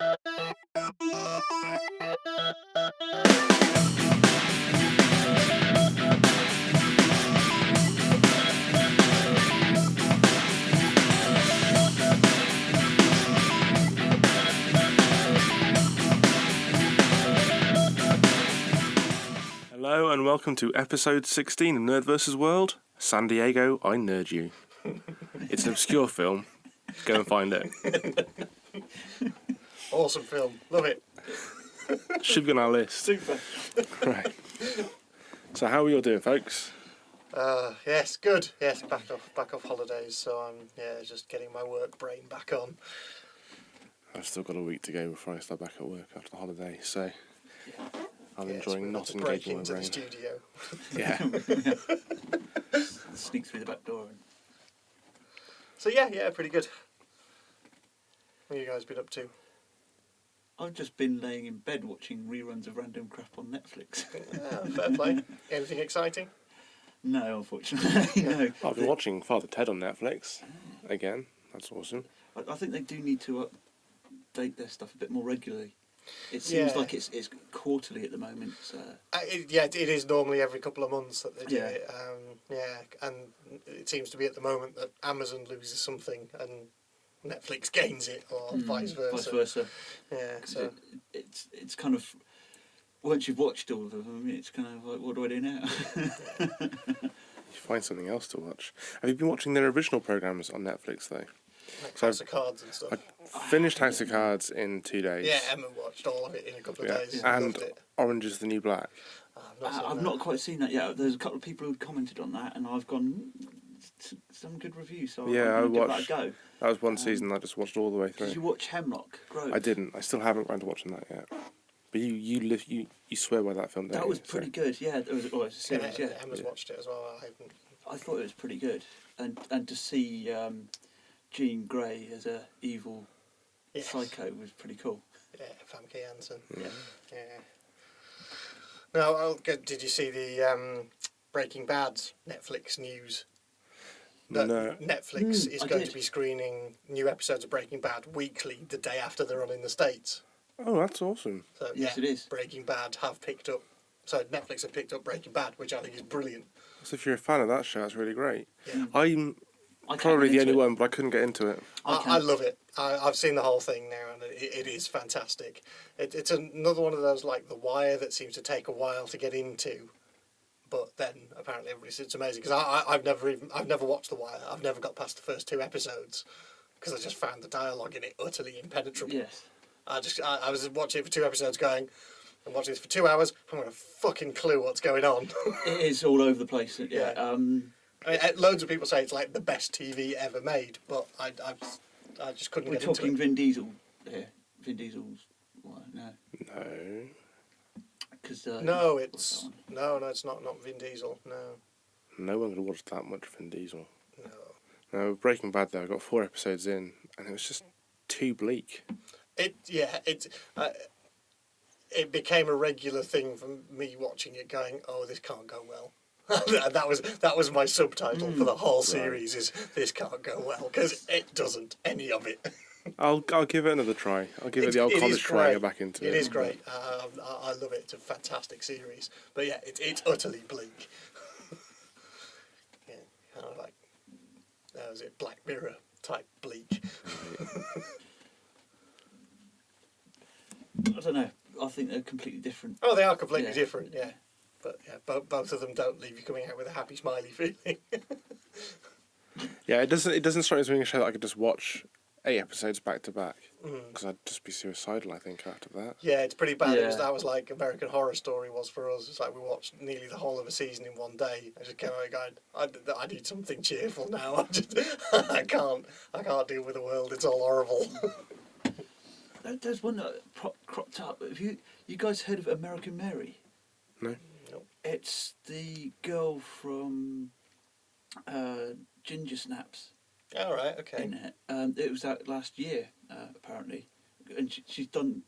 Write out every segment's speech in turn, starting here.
Hello and welcome to episode 16 of NerdVsWorld. San Diego, I nerd you. It's an obscure film. Go and find it. Awesome film. Love it. Should be on our list. Super. Right. So how are we all doing, folks? Yes, good. Yes, back off holidays, so I'm just getting my work brain back on. I've still got a week to go before I start back at work after the holiday, so I'm enjoying not to break engaging my into brain. the studio. Yeah. Sneak through the back door. So yeah, pretty good. What have you guys been up to? I've just been laying in bed watching reruns of random crap on Netflix. Fair play. Anything exciting? No, unfortunately, no. I've been watching Father Ted on Netflix again. That's awesome. I think they do need to update their stuff a bit more regularly. It seems like it's quarterly at the moment. So. It is normally every couple of months that they do Yeah. it. And it seems to be at the moment that Amazon loses something and Netflix gains it, or vice versa. Vice versa. Yeah, so it's kind of, once you've watched all of them, it's kind of like, what do I do now? You find something else to watch. Have you been watching their original programs on Netflix though? like House of Cards and stuff. I finished House of Cards in 2 days. Yeah, Emma watched all of it in a couple of days. And Loved it. Orange is the New Black. I've not quite seen that yet. There's a couple of people who commented on that, and I've gone some good reviews. So Yeah, I'm I give watched. that a go. That was one season I just watched all the way Did through. you watch Hemlock Grove? I didn't. I still haven't gone to watching that yet. But you swear by that film, don't That you? was pretty good. Yeah, it was a series. Yeah, Emma's watched it as well. I haven't. I thought it was pretty good, and to see Jean Grey as a evil psycho was pretty cool. Yeah, Famke Janssen. Yeah. Now, did you see the Breaking Bad Netflix news? That No. Netflix is I going did. to be screening new episodes of Breaking Bad weekly the day after they're on in the States. Oh, that's awesome. So, Yes, it is. Breaking Bad have picked up. So Netflix have picked up Breaking Bad, which I think is brilliant. So if you're a fan of that show, that's really great. Yeah. I'm I can't probably get the into only it. one, but I couldn't get into it. I love it. I've seen the whole thing now, and it is fantastic. It's another one of those like The Wire that seems to take a while to get into, but then apparently everybody says it's amazing. Because I've never watched The Wire. I've never got past the first 2 episodes because I just found the dialogue in it utterly impenetrable. Yes. I was watching it for 2 episodes, going, I'm watching this for 2 hours. I haven't got a fucking clue what's going on. It is all over the place. Yeah. I mean, loads of people say it's like the best TV ever made, but I just couldn't We're get into talking it. Vin Diesel here. Vin Diesel's what? No. No. Because No, it's not Vin Diesel. No. No one could watch that much Vin Diesel. No. No, Breaking Bad though, I got 4 episodes in, and it was just too bleak. It became a regular thing for me watching it, going, "Oh, this can't go well." that was my subtitle for the whole series: is "This can't go well," because it doesn't, any of it. I'll give it another try. I'll give it the old It college is try and great. go back into it. It is great. I love it. It's a fantastic series. But yeah, it's utterly bleak. Yeah, kind of like, was it Black Mirror type bleak? I don't know. I think they're completely different. Oh, they are completely Yeah. different. Yeah, but yeah, both of them don't leave you coming out with a happy, smiley feeling. Yeah, it doesn't strike me as being a show that I could just watch 8 episodes back to back, because I'd just be suicidal, I think, after that. Yeah, it's pretty bad. Yeah. That was like American Horror Story was for us. It's like we watched nearly the whole of a season in one day. I just came out going, I need something cheerful now. I can't deal with the world. It's all horrible. There's one that cropped up. Have you guys heard of American Mary? No? Nope. It's the girl from Ginger Snaps All right, okay. in it. It was out last year, apparently. And she's done...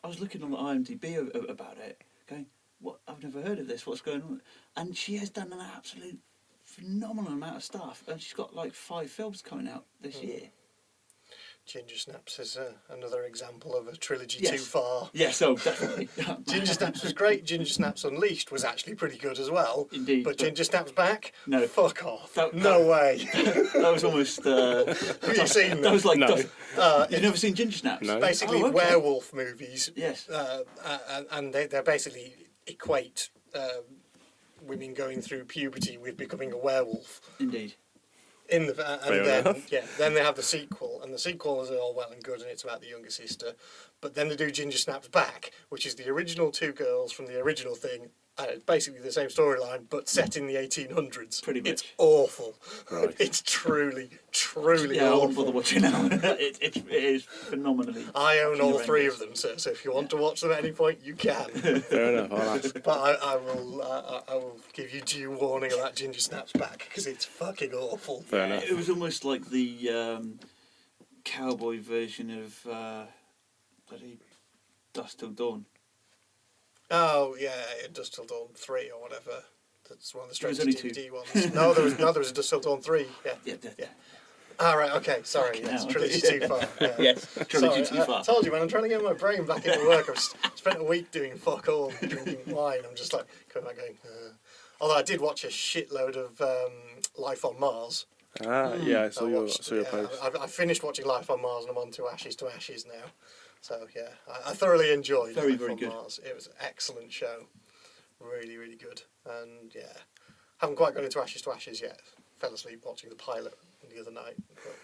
I was looking on the IMDb about it, going, "What? I've never heard of this. What's going on?" And she has done an absolute phenomenal amount of stuff. And she's got like 5 films coming out this year. Ginger Snaps is another example of a trilogy Yes. too far. Yes, oh, definitely. Ginger Snaps was great. Ginger Snaps Unleashed was actually pretty good as well. Indeed. But Ginger Snaps Back? No. Fuck off. That- no way. That was almost... Have you seen that them? was like... No. You've never seen Ginger Snaps? No. Basically Oh, okay. werewolf movies. Yes. And they're basically equate women going through puberty with becoming a werewolf. Indeed. And Fair then enough. then they have the sequel, and the sequel is all well and good, and it's about the younger sister. But then they do Ginger Snaps Back, which is the original two girls from the original thing. Basically the same storyline, but set in the 1800s. Pretty much. It's awful. Right. It's truly Yeah, I won't bother awful. watching now. It is phenomenally... I own all fucking three of horrendous. them, so if you want to watch them at any point, you can. Fair enough. I'll ask. But I will give you due warning about Ginger Snaps Back, because it's fucking awful. Fair enough. It was almost like the cowboy version of bloody Dusk Till Dawn. Oh yeah, Dust Till Dawn 3 or whatever. That's one of the There was straight only DVD ones. No, there was a Dust Till Dawn 3. Yeah. Yeah. Ah, right. Okay. Sorry. Fucking Yes, hell. trilogy too far. Yeah. Yes, trilogy Sorry, too far. I told you, man. I'm trying to get my brain back into work. I've spent a week doing fuck all, drinking wine. I'm just like coming back going. Although I did watch a shitload of Life on Mars. Yeah, I saw your yeah, post. I finished watching Life on Mars, and I'm on to Ashes now. So yeah, I thoroughly enjoyed Very, Life very on good. Mars. It was an excellent show, really, really good. And yeah, haven't quite got into Ashes yet. Fell asleep watching the pilot the other night. But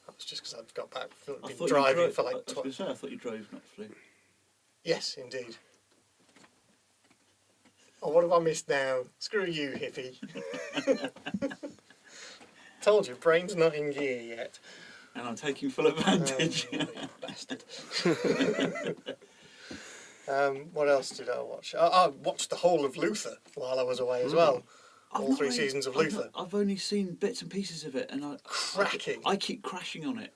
that was just because I'd got back. I Been thought driving you drove, for like. I was going to say, I thought you drove, not flew. Yes, indeed. Oh, what have I missed now? Screw you, hippie. Told you, brain's not in gear yet. And I'm taking full advantage. You bastard. What else did I watch? I watched the whole of Luther while I was away as well. All not three really- seasons of I've Luther. not- I've only seen bits and pieces of it, and Cracking. I keep crashing on it.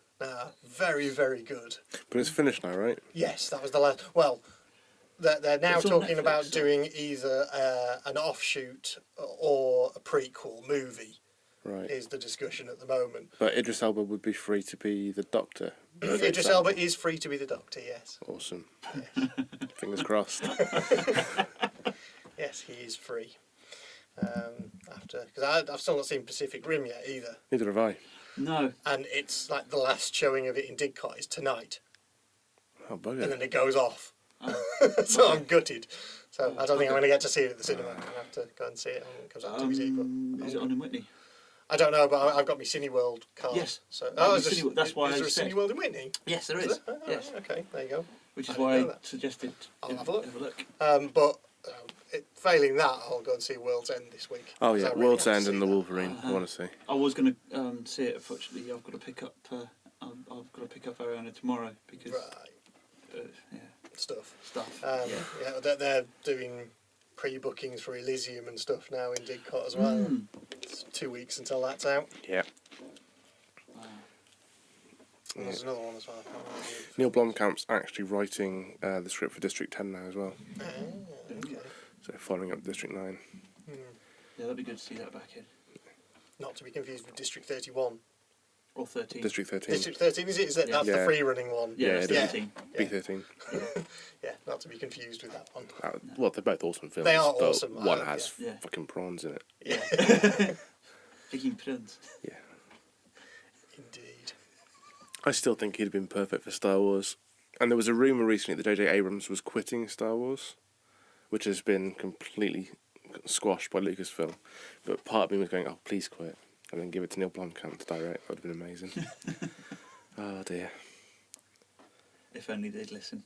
Very, very good. But it's finished now, right? Yes, that was the last. Well, they're now It's on talking Netflix, about so- doing either an offshoot or a prequel movie. Right. Is the discussion at the moment. But Idris Elba would be free to be the Doctor. Idris Elba is free to be the Doctor, yes. Awesome. Fingers crossed. Yes, he is free. Because I've still not seen Pacific Rim yet either. Neither have I. No. And it's like the last showing of it in Didcot is tonight. Oh, And bugger. then it goes off. Oh. So I'm gutted. So I don't think I'm going to get to see it at the cinema. I'm going to have to go and see it when it comes out on TV. But Is it on in Whitney? I don't know, but I've got my Cineworld card. Yes. So, Right, is there, Cine- that's why is I there a said- Cineworld in Whitney? Yes, there Is is. there? Oh, Yes. right, okay, there you go. Which is I didn't why know I that. suggested I'll have a look. Have a look. But failing that, I'll go and see World's End this week. Oh, 'cause yeah. I really World's have to End see and The that. Wolverine. I want to see. I was going to see it. Unfortunately, I've got to pick up. I've got to pick up Ariana tomorrow because Right, yeah, stuff. stuff. Yeah, they're doing pre-bookings for Elysium and stuff now in Didcot as well. Mm. It's 2 weeks until that's out. Yeah. And there's another one as well. I can't remember the- Neil Blomkamp's actually writing the script for District 10 now as well. Okay. So following up District 9. Yeah, that'd be good to see that back in. Not to be confused with District 31. Or 13. District 13. District 13, is it? Is that, Yeah. that's the Yeah. free-running one? Yeah, Yeah, that's it is. 13. B13. Yeah, not to be confused with that one. Well, they're both awesome films. They are but awesome. One has yeah. fucking prawns in it. Yeah, Viking Prince. Yeah. indeed. I still think he'd have been perfect for Star Wars. And there was a rumour recently that J.J. Abrams was quitting Star Wars, which has been completely squashed by Lucasfilm. But part of me was going, oh, please quit. And then give it to Neil Blomkamp to direct. That would have been amazing. Oh, dear. If only they'd listen.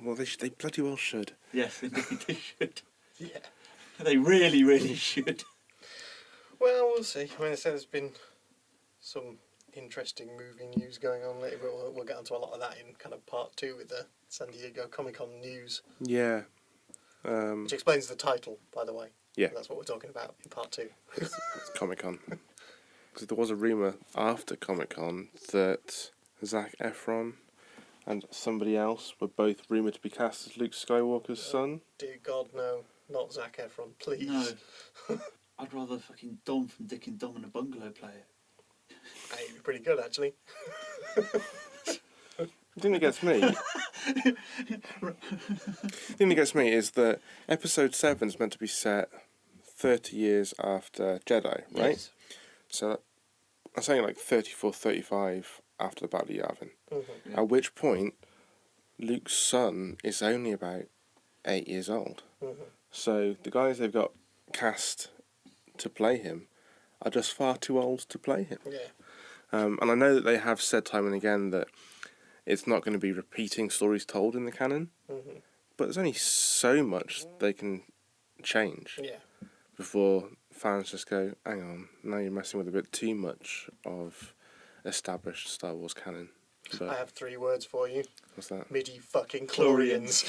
Well, they bloody well should. Yes, indeed they should. Yeah. They really, really should. Well, we'll see. I mean, I said there's been some interesting movie news going on lately, but we'll get onto a lot of that in kind of part 2 with the San Diego Comic-Con news, Yeah. which explains the title, by the way. Yeah. That's what we're talking about in part 2. It's Comic-Con. Because there was a rumour after Comic-Con that Zac Efron and somebody else were both rumoured to be cast as Luke Skywalker's son. Dear God, no. Not Zac Efron, please. No. I'd rather fucking Dom from Dick and Dom in a Bungalow play it. Hey, it'd be pretty good, actually. The thing that gets me... the thing that gets me is that Episode 7 is meant to be set 30 years after Jedi, right? Yes. So I'm saying like 34, 35 after the Battle of Yavin. Mm-hmm. Yeah. At which point, Luke's son is only about 8 years old. Mm-hmm. So the guys they've got cast to play him are just far too old to play him. Yeah. And I know that they have said time and again that it's not going to be repeating stories told in the canon, Mm-hmm. but there's only so much they can change Yeah. before fans just go, hang on, now you're messing with a bit too much of established Star Wars canon. But I have 3 words for you. what's that? Midi fucking Chlorians.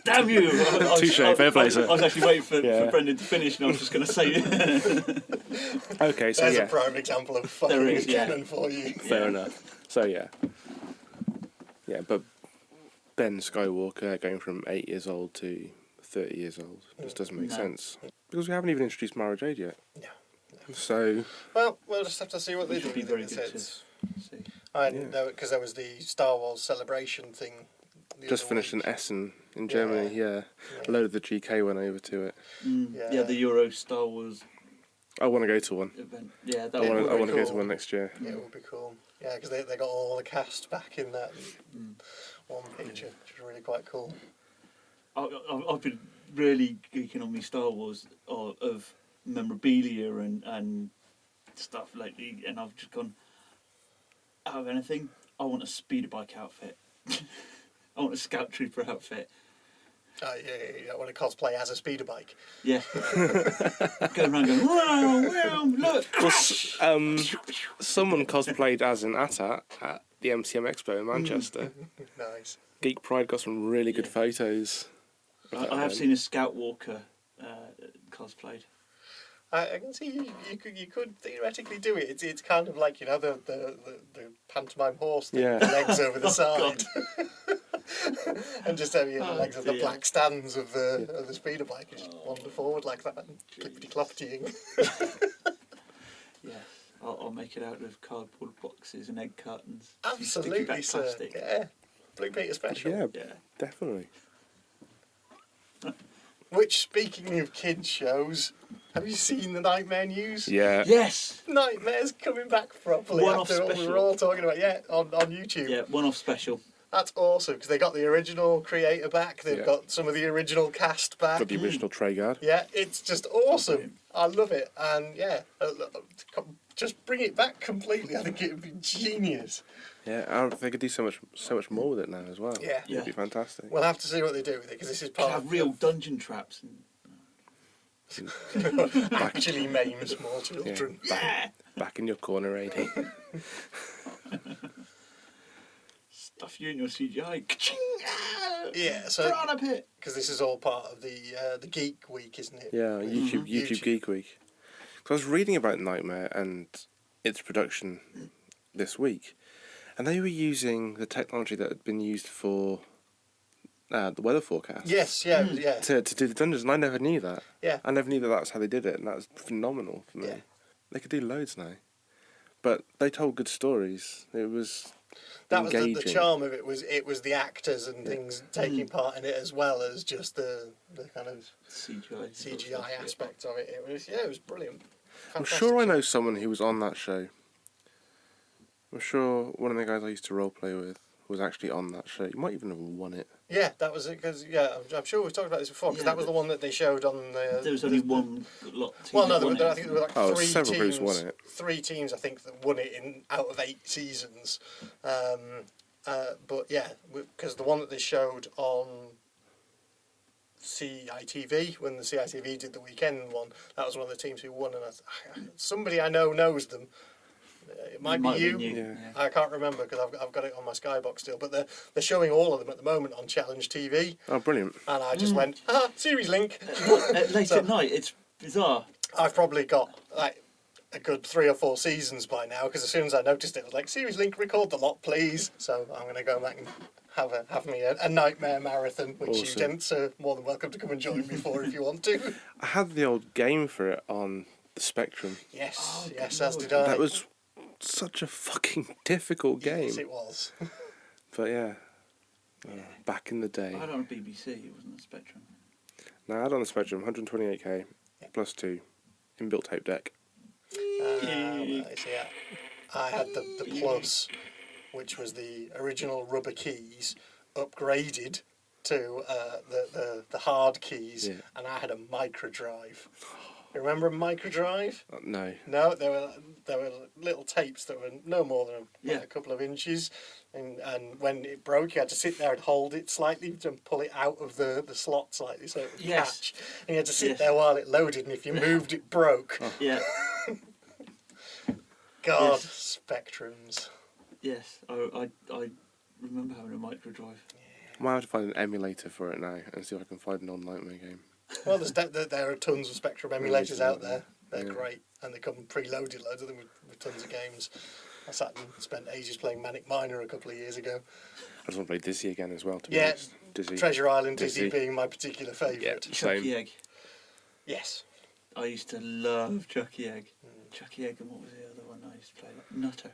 Damn you! Touche, fair play, sir. I was actually waiting for Yeah. Brendan to finish, and I was just going to say. Okay, so There's yeah, a prime example of There fucking is, yeah. canon for you. fair enough. So yeah. Yeah, but Ben Skywalker going from 8 years old to 30 years old just doesn't make No. sense. Because we haven't even introduced Mara Jade yet. No. So, Well, we'll just have to see what they Which do would be with very it. good to It's- see. I Yeah. know because there was the Star Wars celebration thing. the just other finished in week. Essen in Germany, yeah. Yeah. A load of the GK went over to it. Yeah, the Euro Star Wars I want to go to one. event. Yeah, that I would want be to very go to cool. one next year. Yeah, it would be cool. Yeah, because they got all the cast back in that Mm. one picture, which is really quite cool. I've been really geeking on me Star Wars of memorabilia and stuff lately, and I've just gone, out of anything, I want a speeder bike outfit. I want a scout trooper outfit. Yeah, you don't want to cosplay as a speeder bike. Yeah. Going around going, wow, wow, look. Someone cosplayed as an AT-AT at the MCM Expo in Manchester. Nice. Geek Pride got some really good Yeah. photos. of that I have event. seen a Scout Walker cosplayed. I can see you could theoretically do it. It's kind of like, you know, the pantomime horse thing, Yeah. with the legs over the Oh, side. And just have the Oh, legs of the dear. black stands of the speeder bike. You just wander forward like that, clippity-cloppetying. Yeah. I'll make it out of cardboard boxes and egg cartons. Sticky Absolutely, back sir. plastic. Yeah. Blue Peter special. Yeah, Yeah. definitely. Which, speaking of kids shows, have you seen the Knightmare news? Yeah. Yes. Nightmare's coming back properly One-off after what we special. were all talking about. Yeah, on YouTube. Yeah. One-off special. That's awesome because they got the original creator back. They've Yeah. got some of the original cast back. Got the original Treyguard. Yeah, it's just awesome. Brilliant. I love it, and yeah, just bring it back completely. I think it would be genius. Yeah, they could do so much more with it now as well. Yeah. It'd be fantastic. We'll have to see what they do with it because this is Could part have of real dungeon traps. And actually maim small Yeah. children. Back in your corner, Ady. stuff you in your CGI. Ka-ching! Ah! Yeah, so Piranha pit. because this is all part of the Geek Week, isn't it? Yeah, YouTube YouTube. Geek Week. Because I was reading about Knightmare and its production this week, and they were using the technology that had been used for the weather forecast. Yes, yeah, yeah, To do the dungeons, and I never knew that. yeah. I never knew that that's how they did it, and that was phenomenal for me. Yeah. They could do loads now, but they told good stories. It was That was engaging. the charm of it. Was the actors and things taking part in it as well as just the kind of CGI aspect of it. It was brilliant. I'm Fantastic sure I know show. someone who was on that show. I'm sure one of the guys I used to roleplay with was actually on that show. You might even have won it. Yeah, that was it. Because I'm sure we've talked about this before. Because Yeah, that was the but one that they showed on the. There was only one lot. Well, no, team that I won think it. there were like Oh, three several teams. groups won it. 3 teams, I think, that won it in out of 8 seasons. But yeah, because the one that they showed on CITV, when the CITV did the weekend one, that was one of the teams who won. And somebody I know knows them. It might be you. Yeah. I can't remember because I've got it on my Skybox still. But they're showing all of them at the moment on Challenge TV. Oh, brilliant. And I just went, series link. Late So- at night, it's bizarre. I've probably got like a good 3 or 4 seasons by now because as soon as I noticed it, I was like, series link, record the lot, please. So I'm going to go back and have me a Nightmare marathon, which you Awesome. gents are more than welcome to come and join me for if you want to. I had the old game for it on The Spectrum. Yes, Oh, yes, good as lord. did I. That was such a fucking difficult game. Yes, it was. But yeah, back in the day. I had it on BBC, it wasn't the Spectrum. No, I had on the Spectrum, 128k, Yeah. plus 2, inbuilt tape deck. I had the Plus, which was the original rubber keys, upgraded to the hard keys, Yeah. and I had a micro drive. You remember a micro drive? No. No, there were little tapes that were no more than Yeah. a couple of inches, and when it broke, you had to sit there and hold it slightly and pull it out of the slot slightly so it would Yes. catch. And you had to sit Yes. there while it loaded, and if you moved, it broke. Yeah. God, Yes. Spectrums. Yes. I remember having a micro drive. I might have to find an emulator for it now and see if I can find an Knightmare game. Well, there are tons of Spectrum emulators out there. They're Yeah. great, and they come preloaded, loads of them with tons of games. I sat and spent ages playing Manic Miner a couple of years ago. I just want to play Dizzy again as well, to be Yeah, honest. Dizzy. Treasure Island Dizzy Dizzy. being my particular favourite. Yeah. Chucky Same. Egg. Yes. I used to love Chucky Egg. Chucky Egg, and what was the other one I used to play? Nutter.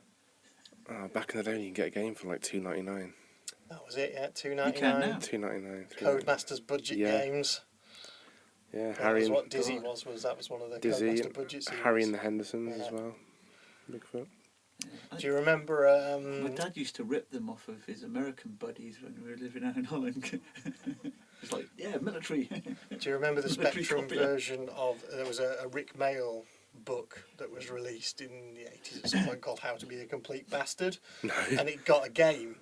Back in the day, you can get a game for like $2.99. That was it, yeah, You can $2.99. now. $2.99. Codemasters budget Yeah. games. Yeah, That Harry was and what Dizzy was that was one of the Dizzy, Codemaster budget series. Harry and the Hendersons Yeah. as well. Bigfoot. Do you remember... My dad used to rip them off of his American buddies when we were living out in Holland. It's like, yeah, military. Do you remember the Military Spectrum copy. version of... There was a Rick Mail book that was released in the 80s at some point called How to Be a Complete Bastard. No. And it got a game.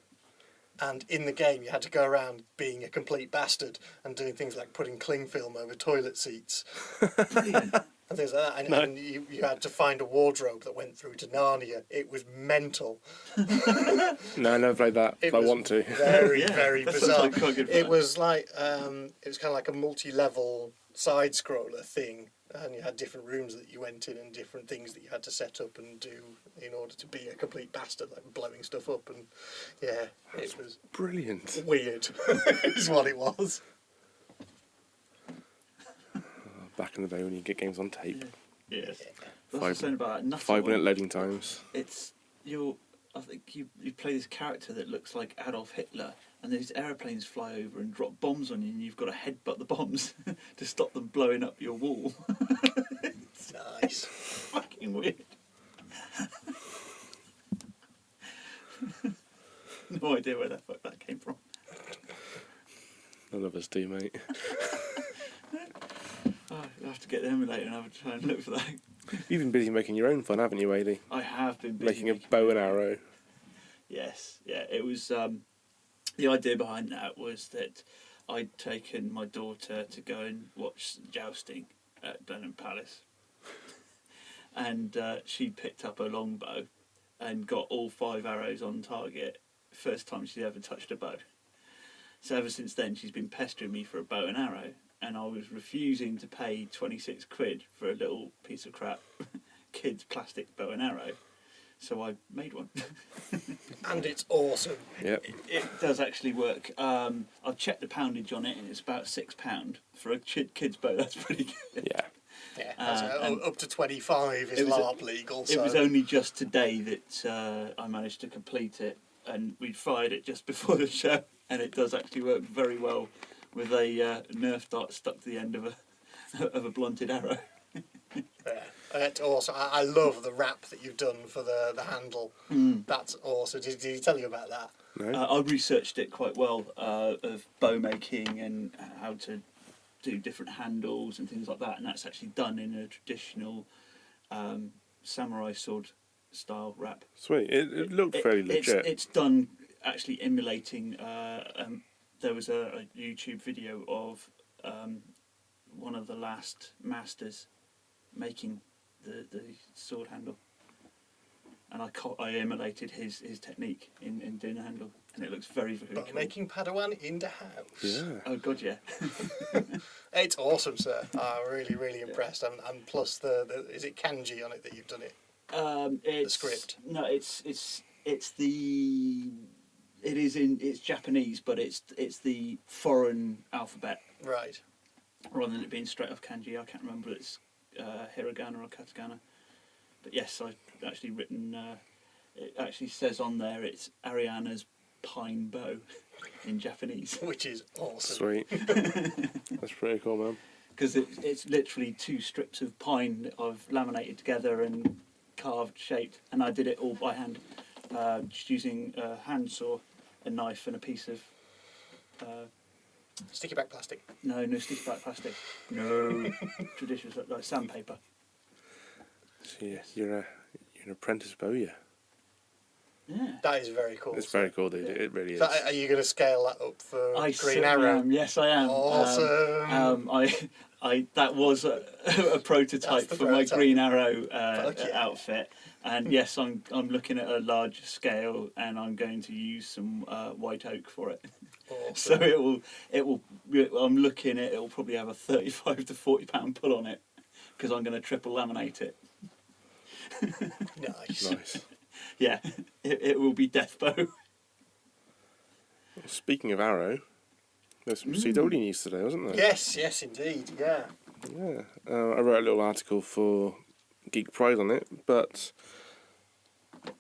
And in the game, you had to go around being a complete bastard and doing things like putting cling film over toilet seats Brilliant. and things like that. And, No. and you had to find a wardrobe that went through to Narnia. It was mental. No, I never played that. It But I was want to. Very, Yeah, very that sounds bizarre. like quite good It fun. was like it was kind of like a multi-level side scroller thing, and you had different rooms that you went in and different things that you had to set up and do in order to be a complete bastard, like blowing stuff up. And yeah, it was Brilliant. weird. Is what it was. Back in the day when you get games on tape. Yes. That's Five- what I'm saying about Nutter. 5-minute one. loading times. It's I think you play this character that looks like Adolf Hitler, and these aeroplanes fly over and drop bombs on you, and you've got to headbutt the bombs to stop them blowing up your wall. Nice. Fucking weird. No idea where the fuck that came from. None of us do, mate. Oh, I'll have to get the emulator and have a try and look for that. You've been busy making your own fun, haven't you, Ady? I have been busy Making a bow and arrow. Yes, yeah. It was the idea behind that was that I'd taken my daughter to go and watch jousting at Blenheim Palace, and she picked up a longbow and got all 5 arrows on target. First time she'd ever touched a bow. So ever since then, she's been pestering me for a bow and arrow, and I was refusing to pay 26 quid for a little piece of crap kid's plastic bow and arrow. So I made one. And it's awesome. Yep. It does actually work. I've checked the poundage on it, and it's about £6 for a kid's bow. That's pretty good. Yeah. Yeah, and up to 25 is it was LARP legal. It So. was only just today that I managed to complete it, and we fired it just before the show, and it does actually work very well with a Nerf dart stuck to the end of a blunted arrow. Yeah, it's awesome. I love the wrap that you've done for the handle. That's awesome. Did he tell you about that? No? I researched it quite well of bow making and how to do different handles and things like that, and that's actually done in a traditional samurai sword style wrap. Sweet. It looked fairly legit. It's done actually emulating. There was a YouTube video of one of the last masters making the sword handle, and I emulated his technique in doing the handle, and it looks very, very But cool. making Padawan in the house. Yeah. Oh god, yeah. It's awesome, sir. I'm really, really impressed. And plus is it kanji on it that you've done it? It's, script. No, it's Japanese, but it's the foreign alphabet Right. rather than it being straight off kanji. I can't remember what it's hiragana or katakana. But yes, I've actually written. It actually says on there it's Ariana's pine bow in Japanese. Which is awesome. Sweet. That's pretty cool, man. Because it's literally 2 strips of pine that I've laminated together and carved, shaped, and I did it all by hand, just using a handsaw, a knife, and a piece of. Sticky back plastic. No sticky back plastic. No, traditional like sandpaper. So you're an apprentice bowyer. Yeah. That is very cool. It's very cool, dude. It really is. So are you going to scale that up for I Green Arrow? am. Yes, I am. Awesome. I that was a prototype for my Green Arrow outfit, and yes, I'm looking at a larger scale, and I'm going to use some white oak for it. Awesome. So it will. I'm looking at it will probably have a 35 to 40 pound pull on it, because I'm going to triple laminate it. Nice. Yeah, it will be death bow. Speaking of Arrow, there's some CW news today, wasn't there? Yes, indeed. Yeah. Yeah. I wrote a little article for Geek Pride on it, but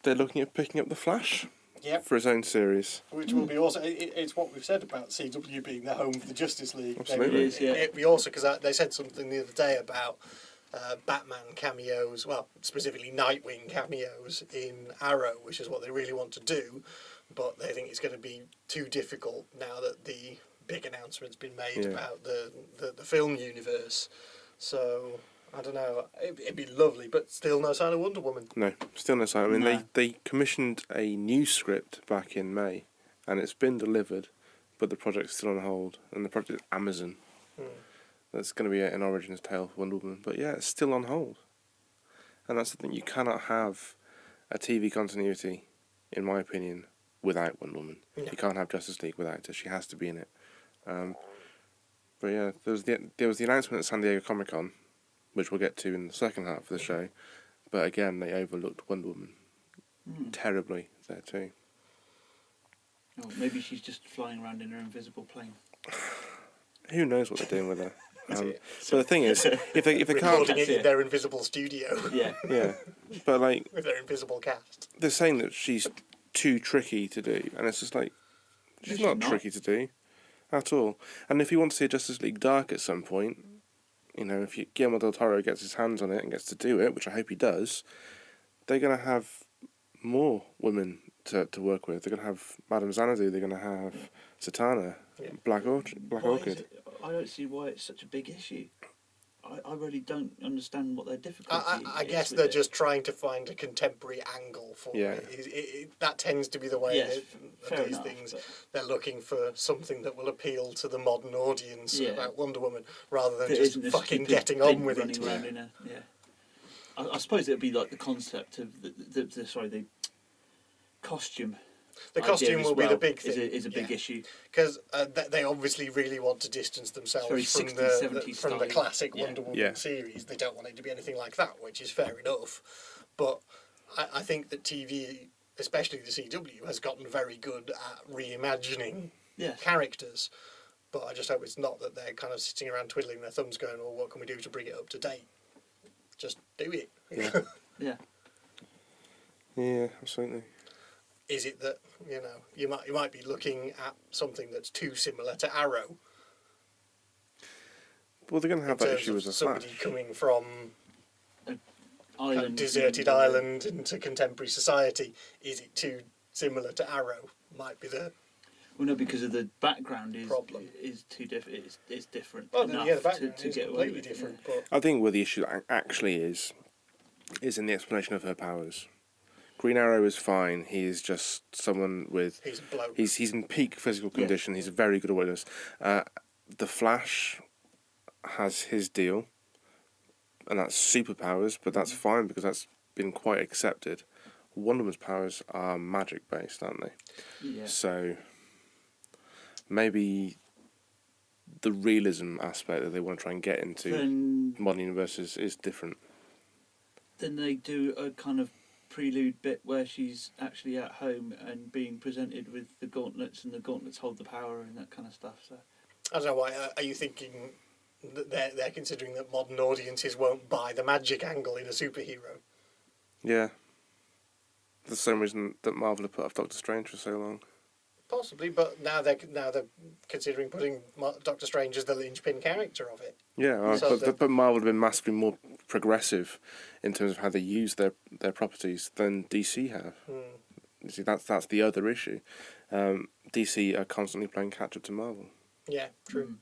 they're looking at picking up The Flash Yep. for his own series. Which will be also. It's what we've said about CW being the home for the Justice League. Absolutely. It is, yeah. It'd be also because they said something the other day about Batman cameos, well, specifically Nightwing cameos in Arrow, which is what they really want to do, but they think it's going to be too difficult now that the big announcement's been made about the film universe. So, I don't know, it'd be lovely, but still no sign of Wonder Woman. No, still no sign. I mean, No. they commissioned a new script back in May, and it's been delivered, but the project's still on hold, and the project Amazon. That's going to be an Origins tale for Wonder Woman. But yeah, it's still on hold. And that's the thing, you cannot have a TV continuity, in my opinion, without Wonder Woman. No. You can't have Justice League without her. She has to be in it. But yeah, there was the announcement at San Diego Comic-Con, which we'll get to in the second half of the show. But again, they overlooked Wonder Woman terribly there too. Oh, maybe she's just flying around in her invisible plane. Who knows what they're doing with her? But the thing is, if they can't, Recording it in their invisible studio Yeah. but like with their invisible cast. they're saying that she's too tricky to do, and it's just like she's not tricky to do at all. And if you want to see a Justice League Dark at some point, you know, if Guillermo del Toro gets his hands on it and gets to do it, which I hope he does, they're going to have more women to work with. They're going to have Madame Xanadu. They're going to have Satana, Black Orchid. I don't see why it's such a big issue. I really don't understand what their difficulty is. I guess they're just trying to find a contemporary angle for it. That tends to be the way of these things. But they're looking for something that will appeal to the modern audience about Wonder Woman, rather than just fucking getting on with it. I suppose it would be like the concept of the costume. The costume will be the big thing. Is a big issue. Because they obviously really want to distance themselves from the classic Wonder Woman series. They don't want it to be anything like that, which is fair enough. But I think that TV, especially the CW, has gotten very good at reimagining characters. But I just hope it's not that they're kind of sitting around twiddling their thumbs going, well, what can we do to bring it up to date? Just do it. Yeah, absolutely. Is it that you might be looking at something that's too similar to Arrow? Well, they're going to have that issue as a somebody Flash. coming from a deserted island into contemporary society. Is it too similar to Arrow? Might be the well, no, because of the background problem is too different. It's different. Well, enough the background to is get away completely with different. It. But I think where the issue actually is in the explanation of her powers. Green Arrow is fine. He is just someone with. He's a bloke. He's in peak physical condition. He's very good at what he does. The Flash has his deal, and that's superpowers, but that's fine because that's been quite accepted. Wonder Woman's powers are magic based, aren't they? Yeah. So maybe the realism aspect that they want to try and get into modern universes is different. Then they do a kind of prelude bit where she's actually at home and being presented with the gauntlets, and the gauntlets hold the power and that kind of stuff. So I don't know why. Are you thinking they're considering that modern audiences won't buy the magic angle in a superhero. Yeah. The same reason that Marvel have put off Doctor Strange for so long. Possibly, but now they're considering putting Doctor Strange as the linchpin character of it. Yeah, So but Marvel have been massively more progressive in terms of how they use their properties than DC have. You see, that's the other issue. DC are constantly playing catch up to Marvel. Yeah, true.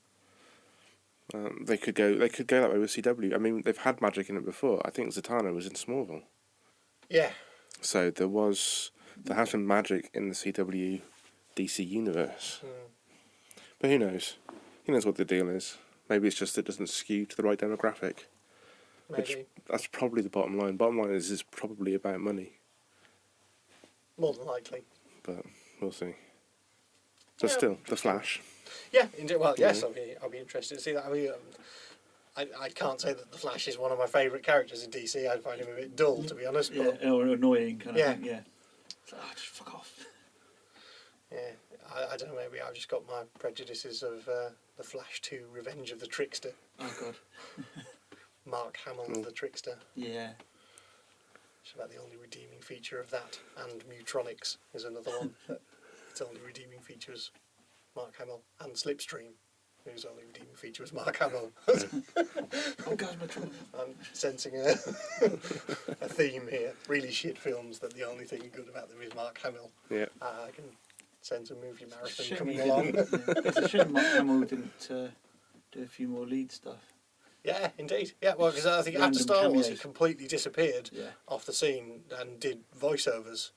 They could go that way with CW. I mean, they've had magic in it before. I think Zatanna was in Smallville. Yeah. So there has been magic in the CW DC universe. But who knows? Who knows what the deal is? Maybe it's just it doesn't skew to the right demographic. Maybe. That's probably the bottom line. Bottom line is probably about money. More than likely. But we'll see. But Yeah. still, The Flash. Yeah, indeed. Well, yes, I'll be interested to see that. I mean, I can't say that the Flash is one of my favourite characters in DC. I find him a bit dull, to be honest. Yeah, But or annoying kind of thing. Yeah. It's like, just fuck off. yeah, I don't know. Maybe I've just got my prejudices of the Flash 2: Revenge of the Trickster. Oh God. Mark Hamill, the Trickster. Yeah. It's about the only redeeming feature of that, and Mutronics is another one. Its only redeeming feature is Mark Hamill, and Slipstream, whose only redeeming feature was Mark Hamill. Oh God, my trouble. I'm sensing a theme here. Really shit films that the only thing good about them is Mark Hamill. Yeah. I can sense a movie marathon Shame coming he along. didn't- It's a shame Mark Hamill didn't do a few more lead stuff. Yeah, indeed. Yeah, well, because I think Random after Star Wars, he cameos. completely disappeared Yeah. off the scene and did voiceovers.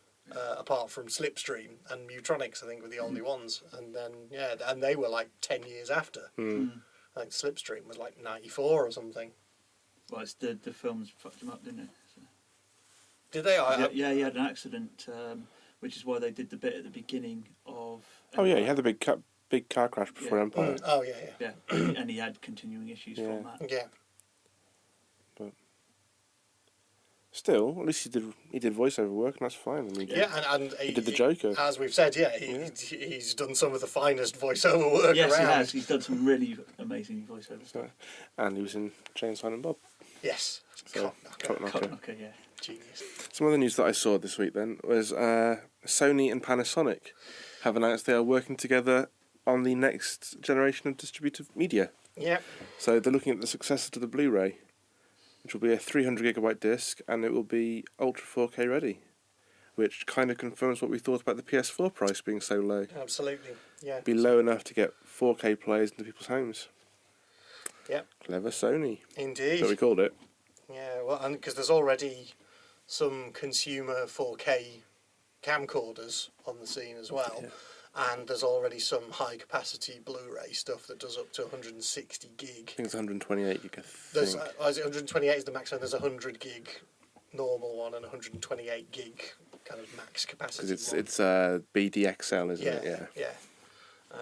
Apart from Slipstream and Mutronics, I think were the only ones, and then and they were like 10 years after. I think Slipstream was like 94 or something. Well, it's the films fucked him up, didn't it? So. Did they? Yeah, he had an accident, which is why they did the bit at the beginning of. Oh yeah, he had the big car crash before Empire. Oh yeah. Yeah, and he had continuing issues from that. Yeah. But still, at least he did voiceover work, and that's fine. I mean, And he did the Joker. As we've said, he's done some of the finest voiceover work Yes, around. he has. He's done some really amazing voiceover stuff. And he was in Jane, Silent Bob. Yes. So, Cock Knocker. Okay, yeah. Genius. Some other news that I saw this week then was Sony and Panasonic have announced they are working together on the next generation of distributed media. Yeah. So they're looking at the successor to the Blu Ray, which will be a 300 gigabyte disc, and it will be Ultra 4K ready, which kind of confirms what we thought about the PS4 price being so low. Absolutely. Yeah. Be low enough to get 4K players into people's homes. Yep. Clever Sony. Indeed. That's what we called it. Yeah, well, and because there's already some consumer 4K camcorders on the scene as well, and there's already some high capacity Blu-ray stuff that does up to 160 gig. I think it's 128 gig, I There's think. is it 128 is the maximum. There's a 100 gig normal one and 128 gig kind of max capacity. Because one. it's BDXL, isn't it? Yeah. Yeah.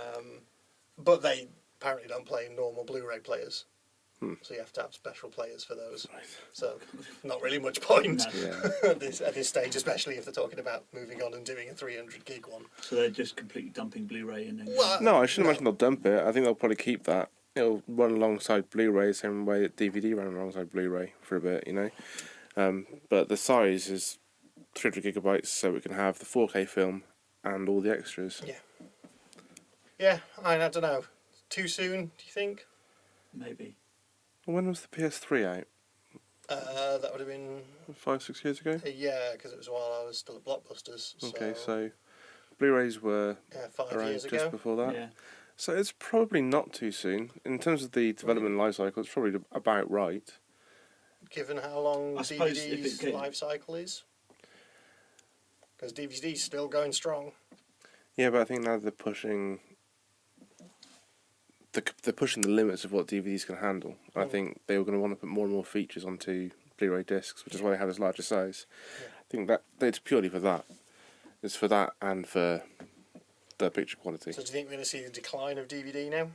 But they apparently don't play in normal Blu-ray players. So you have to have special players for those. Right. So not really much point No. at this stage, especially if they're talking about moving on and doing a 300 gig one. So they're just completely dumping Blu-ray and then. Well, No, I shouldn't imagine they'll dump it. I think they'll probably keep that. It'll run alongside Blu-ray the same way that DVD ran alongside Blu-ray for a bit, you know. But the size is 300 gigabytes, so it can have the 4K film and all the extras. Yeah. Yeah, I don't know. Too soon, do you think? Maybe. When was the PS3 out? That would have been 5-6 years ago? yeah, because it was while I was still at Blockbusters. Okay, so Blu-rays were 5 around years just ago. before that. Yeah. So it's probably not too soon. In terms of the development life cycle, it's probably about right. Given how long I suppose if DVD's it came- life cycle is. Because DVD's still going strong. Yeah, but I think now they're pushing the limits of what DVDs can handle. I think they were going to want to put more and more features onto Blu-ray discs, which is why they have this larger size. Yeah. I think that it's purely for that. It's for that and for the picture quality. So do you think we're going to see the decline of DVD now?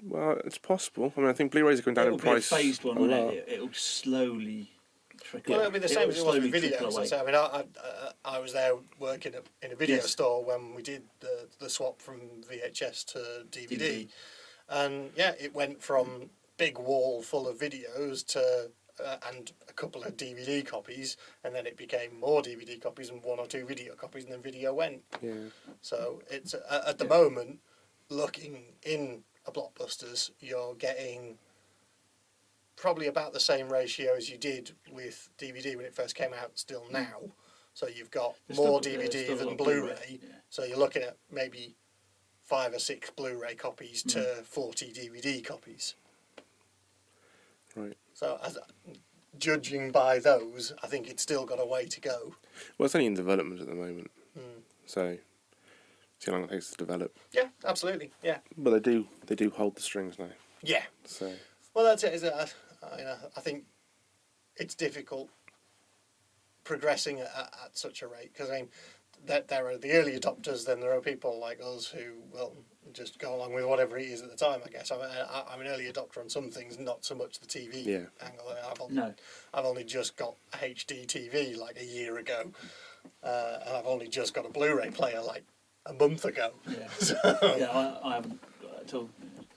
Well, it's possible. I mean, I think Blu-rays are going down It'll in be a price phased one, a won't lot. it? It'll slowly trickle. Well, it'll be the same as it was with slowly videos. trickle away. So, I mean, I was there working in a video Yes. store when we did the swap from VHS to DVD. And yeah, it went from big wall full of videos to and a couple of DVD copies, and then it became more DVD copies and 1 or 2 video copies, and then video went. Yeah. So it's at the moment, looking in a Blockbusters, you're getting probably about the same ratio as you did with DVD when it first came out. Still now, so you've got more DVD than Blu-ray. Yeah. So you're looking at maybe 5 or 6 Blu-ray copies to 40 DVD copies. Right. So, judging by those, I think it's still got a way to go. Well, it's only in development at the moment, so see how long it takes to develop. Yeah, absolutely. Yeah. But they do hold the strings now. Yeah. So. Well, that's it. I think it's difficult progressing at such a rate because I mean, there are the early adopters, then there are people like us who will just go along with whatever it is at the time. I guess I'm an early adopter on some things, not so much the TV angle. I've only just got a HD TV like a year ago, and I've only just got a Blu-ray player like a month ago. Yeah, so, I haven't got that at all.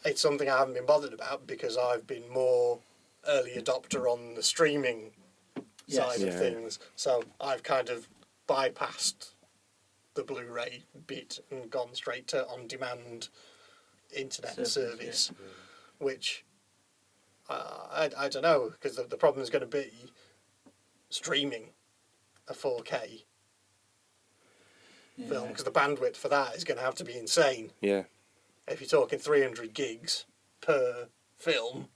It's something I haven't been bothered about because I've been more early adopter on the streaming side of things. So I've kind of bypassed the Blu-ray bit and gone straight to on-demand internet service, which I don't know, because the problem is going to be streaming a 4K film, because the bandwidth for that is going to have to be insane. Yeah. If you're talking 300 gigs per film,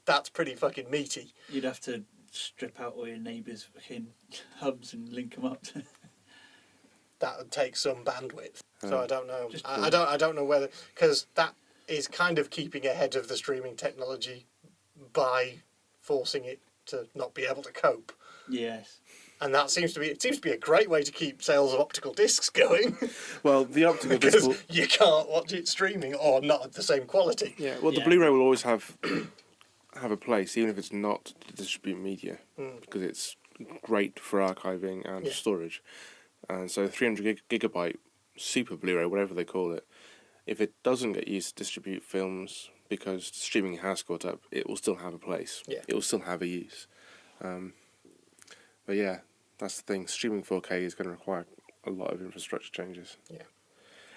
that's pretty fucking meaty. You'd have to strip out all your neighbours' fucking hubs and link them up to... That would take some bandwidth. So I don't know. I don't know whether, because that is kind of keeping ahead of the streaming technology by forcing it to not be able to cope. Yes. And that seems to be a great way to keep sales of optical discs going. Well, the optical disc because you can't watch it streaming or not at the same quality. Yeah. Well, the Blu-ray will always have a place, even if it's not to distribute media, because it's great for archiving and storage. And so 300 gigabyte super Blu-ray, whatever they call it, if it doesn't get used to distribute films because streaming has caught up, it will still have a place. Yeah. It will still have a use. But yeah, that's the thing. Streaming 4K is going to require a lot of infrastructure changes. Yeah.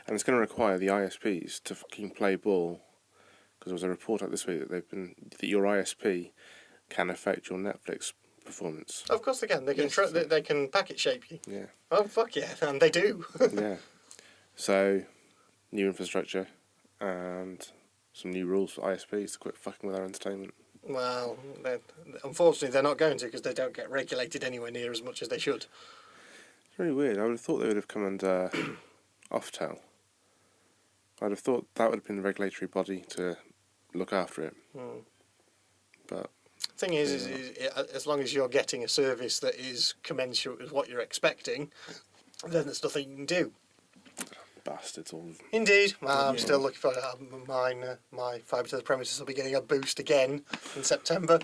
And it's going to require the ISPs to fucking play ball, because there was a report out this week that that your ISP can affect your Netflix performance. Of course they can. They can they can packet shape you. Yeah. Oh fuck yeah, and they do. Yeah. So, new infrastructure and some new rules for ISPs to quit fucking with our entertainment. Well, unfortunately they're not going to, because they don't get regulated anywhere near as much as they should. It's very weird. I would have thought they would have come under Oftel. I'd have thought that would have been the regulatory body to look after it. But thing is as long as you're getting a service that is commensurate with what you're expecting, then there's nothing you can do. bastards all. Indeed. Well, I'm still looking for my fibre to the premises will be getting a boost again in September.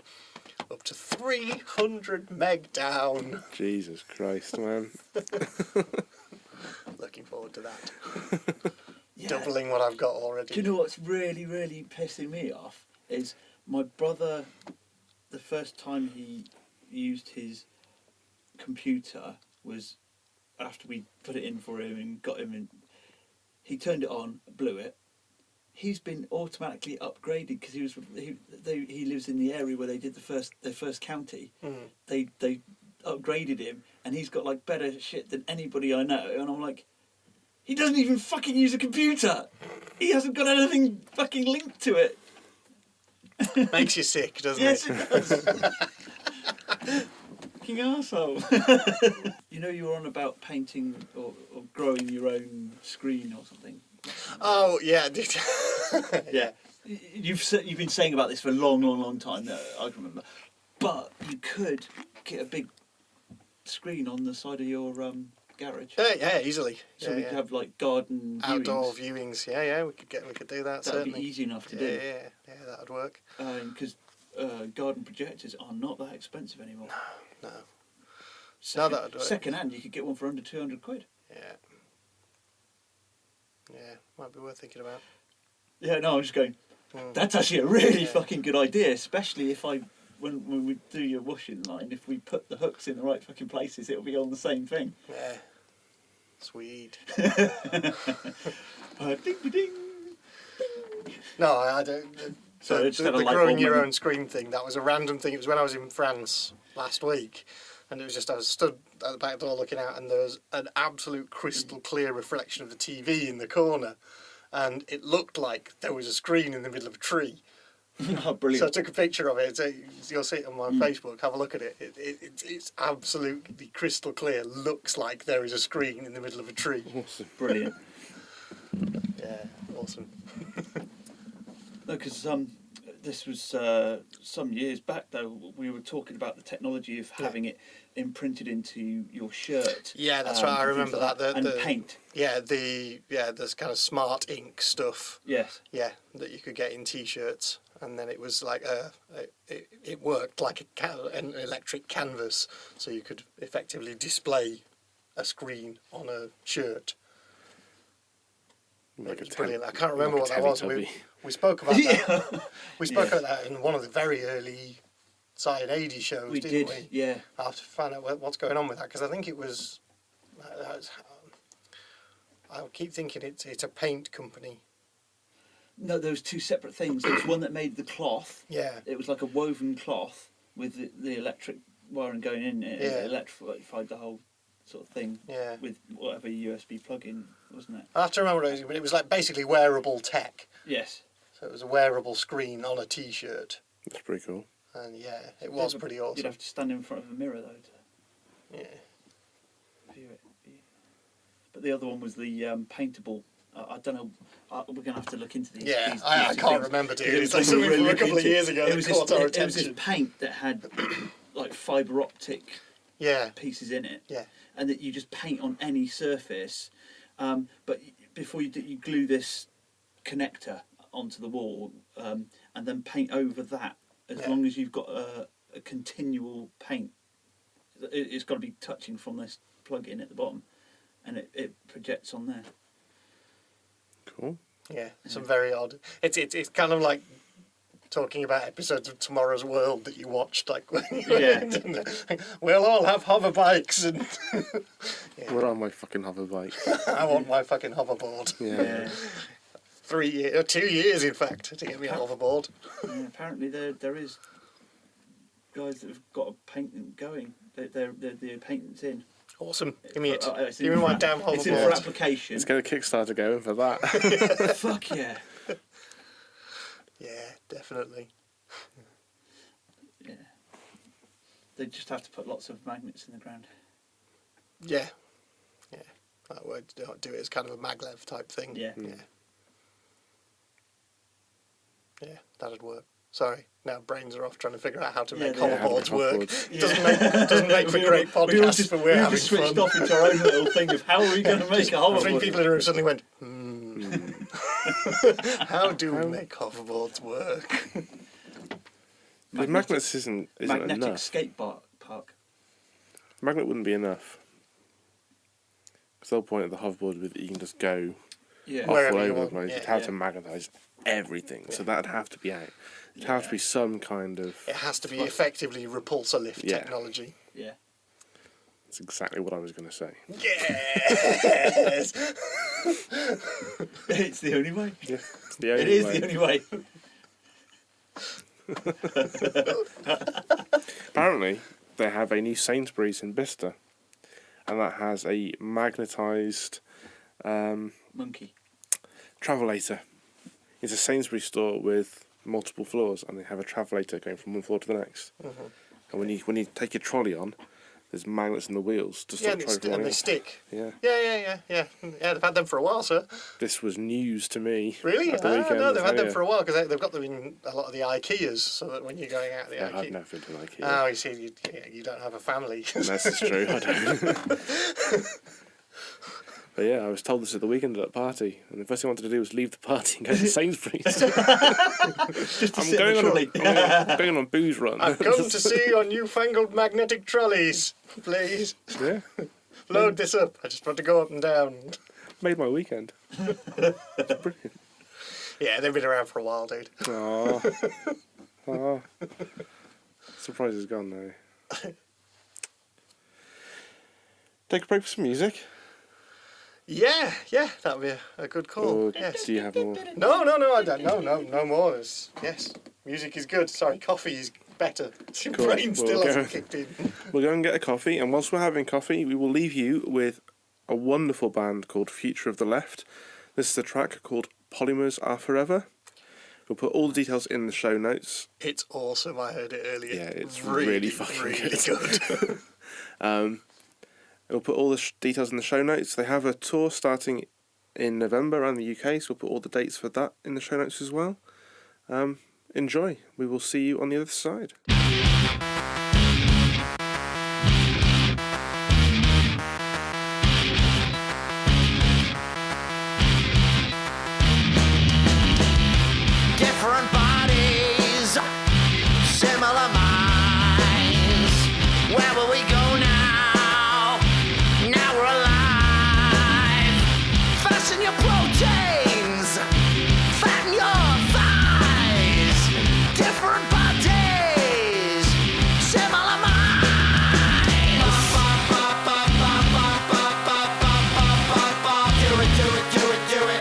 Up to 300 meg down. Jesus Christ, man. Looking forward to that. Doubling what I've got already. Do you know what's really, really pissing me off? Is my brother, the first time he used his computer was after we put it in for him and got him in. He turned it on, blew it. He's been automatically upgraded because he lives in the area where they did their first county. They upgraded him, and he's got like better shit than anybody I know. And I'm like, he doesn't even fucking use a computer. He hasn't got anything fucking linked to it. Makes you sick, doesn't Yes, it? it does. Fucking arsehole. You know, you were on about painting or growing your own screen or something. Oh yeah, Yeah. You've been saying about this for a long time. I can remember. But you could get a big screen on the side of your garage. Yeah, easily. So we could have like garden outdoor viewings. Yeah, we could do that. That'd certainly be easy enough to do. Yeah, that'd work. Because garden projectors are not that expensive anymore. No. That'd work. Second hand, you could get one for under £200. Yeah, might be worth thinking about. Yeah, no, I'm just going, that's actually a really fucking good idea, especially if when we do your washing line, if we put the hooks in the right fucking places, it'll be on the same thing. Yeah. Sweet. Ding, ding, ding. No, I don't. So The growing your own screen thing, that was a random thing. It was when I was in France last week, and it was just, I was stood at the back door looking out, and there was an absolute crystal clear reflection of the TV in the corner, and it looked like there was a screen in the middle of a tree. Oh, brilliant. So I took a picture of it. You'll see it on my Facebook. Have a look at it. It's absolutely crystal clear. Looks like there is a screen in the middle of a tree. Awesome. Brilliant. Yeah, awesome. No, because this was some years back, though, we were talking about the technology of having it imprinted into your shirt. Yeah, that's right. I remember that. And paint. Yeah, there's kind of smart ink stuff. Yes. Yeah, that you could get in T-shirts, and then it was like it worked like an electric canvas, so you could effectively display a screen on a shirt. Like it was brilliant. I can't remember like what that was. We spoke about that. We spoke about that in one of the very early Cy and Ady shows, didn't we? Yeah. I have to find out what's going on with that, because I think it was. I keep thinking it's a paint company. No, there was two separate things. There was one that made the cloth. Yeah. It was like a woven cloth with the electric wiring going in it. Yeah. It electrified the whole sort of thing. Yeah. With whatever USB plug-in, wasn't it? I have to remember what it was, but it was like basically wearable tech. Yes. So it was a wearable screen on a T-shirt. That's pretty cool. And yeah, it was pretty awesome. You'd have to stand in front of a mirror though to Yeah. view it. But the other one was the paintable. I don't know. We're going to have to look into these. Yeah, these I two can't things. remember, dude. It It's was like something really from a couple of into- years ago that caught our It was this attention. paint that had like fibre optic Yeah. pieces in it. Yeah. And that you just paint on any surface. But before you do, you glue this connector onto the wall and then paint over that. As long as you've got a continual paint, it's got to be touching from this plug-in at the bottom, and it projects on there. Cool. Yeah, some very odd. It's kind of like talking about episodes of Tomorrow's World that you watched, like we'll all have hover bikes and Where are my fucking hover bikes? I want my fucking hoverboard. Yeah. 3 years, or 2 years in fact, to get me a hoverboard. Yeah, apparently there is guys that have got a patent going. The patent's in. Awesome. Give me it. It's Give me in my for- damn hoverboard. It's in for application. Let's get a Kickstarter going for that. Fuck yeah. Yeah, definitely. Yeah. They just have to put lots of magnets in the ground. Yeah. Yeah. That would do it as kind of a maglev type thing. Yeah. Yeah. Yeah, that'd work. Sorry, now brains are off trying to figure out how to make they are. hoverboards work. Hoverboards. Doesn't make for great podcasts, but we're having switched fun. off into our own little thing of how are we going to make a hoverboard? 3 people in a room suddenly went, how do we make hoverboards work? The magnets isn't magnetic enough. skate park. Magnet wouldn't be enough. Because the whole point of the hoverboard with you can just go Yeah. off Wherever all you over the want. place. Yeah, You'd have yeah. to magnetise everything. So Yeah. that'd have to be out. It'd have to be some kind of... It has to be effectively repulsor lift Yeah. technology. Yeah. That's exactly what I was going to say. Yes! It's the only way. Yeah, it's the only It is way. the only way. Apparently, they have a new Sainsbury's in Bicester. And that has a magnetised Monkey. travelator. It's a Sainsbury's store with multiple floors, and they have a travelator going from one floor to the next. Mm-hmm. And when you take your trolley on, there's magnets in the wheels to Yeah, stop and, the trolley from and running they off. stick. Yeah. Yeah, they've had them for a while, sir. This was news to me. Really? At the weekend, No, they've had them yeah. for a while, because they've got them in a lot of the IKEAs, so that when you're going out of the Yeah, IKEA... I've never been to an IKEA. Oh, you see, you don't have a family. This is true, I don't. But yeah, I was told this at the weekend at a party, and the first thing I wanted to do was leave the party and go to Sainsbury's. Just to I'm sit going in the trolley. I'm going on a booze run. I've come to see your newfangled magnetic trolleys. Please, Yeah, load this up. I just want to go up and down. made my weekend. It's brilliant. Yeah, they've been around for a while, dude. Oh. Oh. Surprise is gone now. Take a break for some music. Yeah, that'd be a good call. Or Yes. do you have more? No, I don't. No more. Yes, music is good. Sorry, coffee is better. Your Cool. brain still We'll hasn't go. kicked in. We'll go and get a coffee, and whilst we're having coffee, we will leave you with a wonderful band called Future of the Left. This is a track called Polymers Are Forever. We'll put all the details in the show notes. It's awesome. I heard it earlier. Yeah, it's really fucking good. We'll put all the details in the show notes. They have a tour starting in November around the UK, so we'll put all the dates for that in the show notes as well. Enjoy. We will see you on the other side. Different bodies, similar minds. Where will we go now? Now we're alive. Fasten your proteins, fatten your thighs. Different bodies, similar minds. Do it, do it, do it, do it.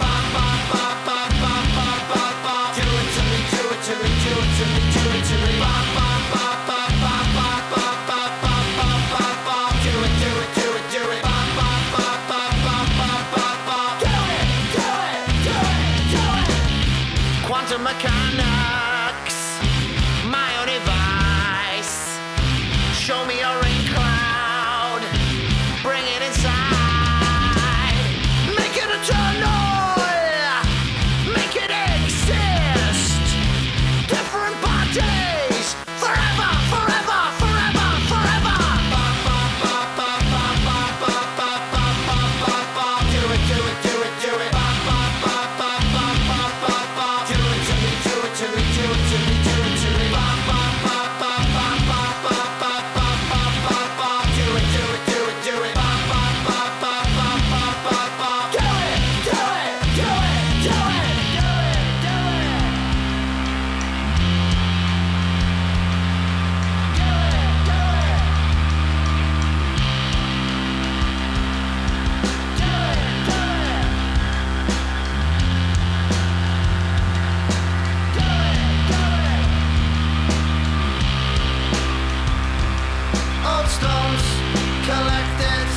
Quantum mechanics, my only vice. Show me your rain cloud, bring it inside. Make it eternal, make it exist. Different bodies, forever, forever, forever, forever. Do it, do it, do it, do it. Do it to me, do it to me, do it to me, do it to me. Do it, do it, do it, do it. Do it, do it, do it, do it, do it, do it. Old stones collected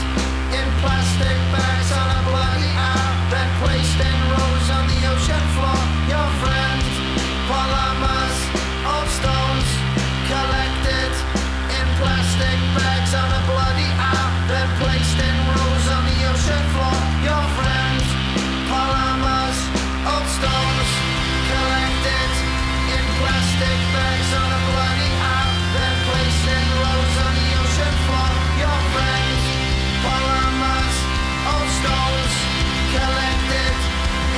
in plastic bags on a bloody hour, then placed in rows on the ocean floor. Your friend, polymers, old stones collected in plastic bags on a bloody hour, then placed in rows on the ocean floor. Your friend, polymers, old stones collected in plastic bags on a bloody hour, then placed in rows on the ocean floor. Your friend, polymers, old stones collected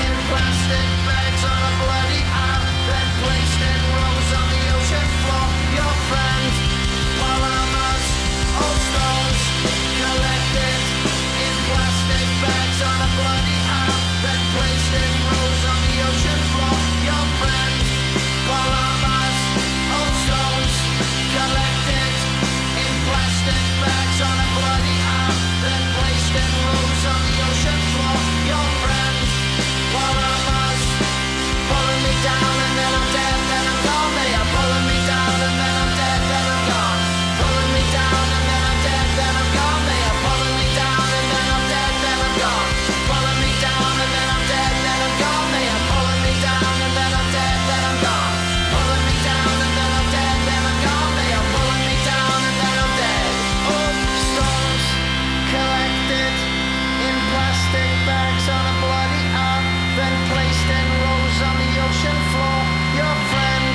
in plastic bags on a bloody hour, then placed in rows on the ocean floor. Your friend, polymers, old stones collected in plastic bags on a bloody hour, then placed in rows on the ocean floor. Your friend, polymers, old stones collected in plastic bags on a bloody hour, then placed in rows on the ocean floor. Your friend, polymers, pulling me down and then I'm dead, then I'm gone. They are pulling me down and then I'm dead, then I'm gone. Pulling me down and then I'm dead, then I'm gone. They are pulling me down and then I'm dead, then I'm gone. Pulling me down and then I'm dead, then I'm gone. They are pulling me down and then I'm dead, then I'm gone. Pulling me down and then I'm dead, then I'm gone. They are pulling me down and then I'm dead. Old stones collected in plastic bags on a bloody hour, then placed in rows on the ocean floor. Your friend,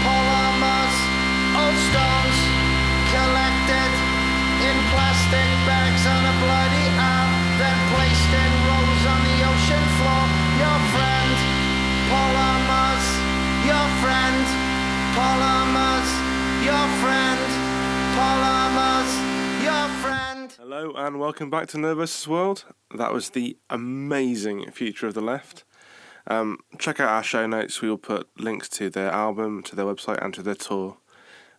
polymers, old stones collected in plastic bags on a bloody hour, then placed in rows on the ocean floor. Your friend, polymers, your friend, polymers, your friend, polymers, your friend. Hello and welcome back to NerdVsWorld. That was the amazing Future of the Left. Check out our show notes. We will put links to their album, to their website, and to their tour.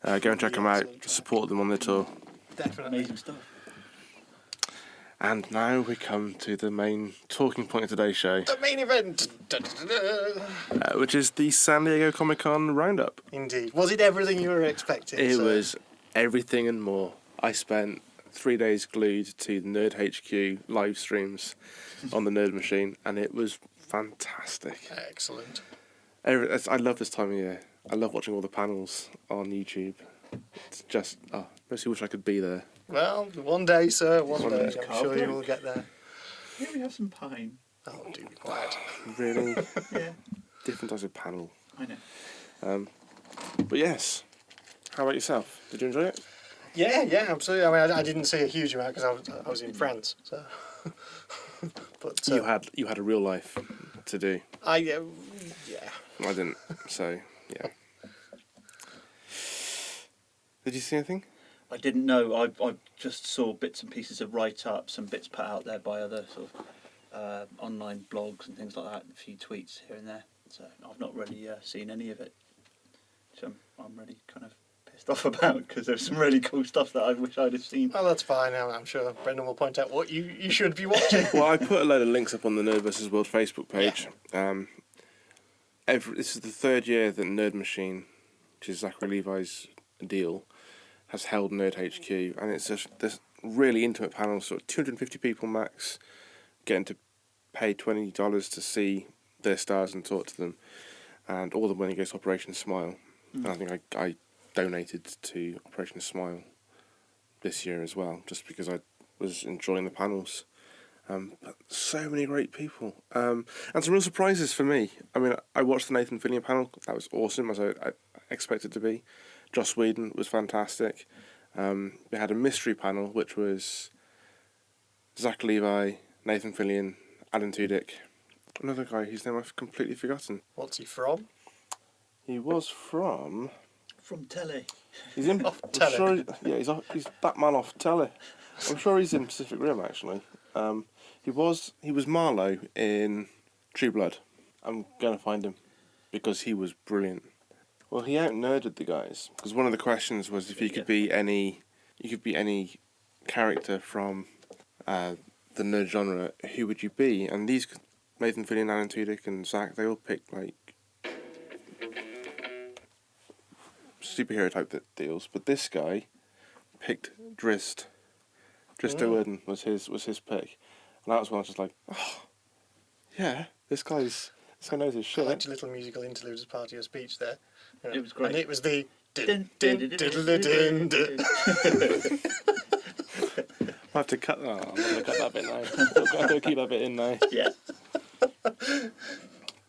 Go and check them out. Support them on their tour. Definitely. Amazing stuff. And now we come to the main talking point of today's show, The main event. Da, da, da, da. which is the San Diego Comic-Con roundup. Indeed. Was it everything you were expecting? It sir? was everything and more. I spent 3 days glued to the Nerd HQ live streams on the Nerd Machine, and it was fantastic. Excellent. I love this time of year. I love watching all the panels on YouTube. It's just, mostly wish I could be there. Well, one day, sir, one One day. day. I'm sure you will get there. Yeah, we have some pine. Oh, do be quiet. Really Yeah, different types of panel. I know. But yes, how about yourself? Did you enjoy it? Yeah, absolutely. I mean, I didn't see a huge amount because I was in France, so. But You had a real life to do. yeah. I didn't. So yeah. Did you see anything? I didn't know. I just saw bits and pieces of write-ups and bits put out there by other sort of online blogs and things like that, and a few tweets here and there. So I've not really seen any of it. So I'm really kind of pissed off about, because there's some really cool stuff that I wish I'd have seen. Well, that's fine. I'm sure Brendan will point out what you should be watching. Well, I put a load of links up on the NerdVsWorld Facebook page. This is the third year that Nerd Machine, which is Zachary Levi's deal, has held Nerd HQ, and it's just this really intimate panel, sort of 250 people max, getting to pay $20 to see their stars and talk to them, and all the money goes to Operation Smile. And I think I donated to Operation Smile this year as well, just because I was enjoying the panels. But so many great people, and some real surprises for me. I mean, I watched the Nathan Fillion panel. That was awesome, as I expected to be. Joss Whedon was fantastic. We had a mystery panel, which was Zach Levi, Nathan Fillion, Alan Tudyk, another guy whose name I've completely forgotten. What's he from? He was from telly. He's in. Off I'm telly. sure he's that man off telly. I'm sure he's in Pacific Rim actually. He was Marlowe in True Blood. I'm gonna find him because he was brilliant. Well, he out-nerded the guys, because one of the questions was if you could be any character from the nerd genre, who would you be? And these Nathan Fillion, Alan Tudyk, and Zach, they all picked like superhero type deals, but this guy picked Drizzt. Drizzt Do'Urden was his pick, and that was when I was just like, oh, yeah, this guy knows his I shit. liked a little musical interlude as part of your speech there. It was great. And it was the... I have to cut. Oh, I'm not gonna cut that bit now. I'm gonna keep that bit in now. Yeah.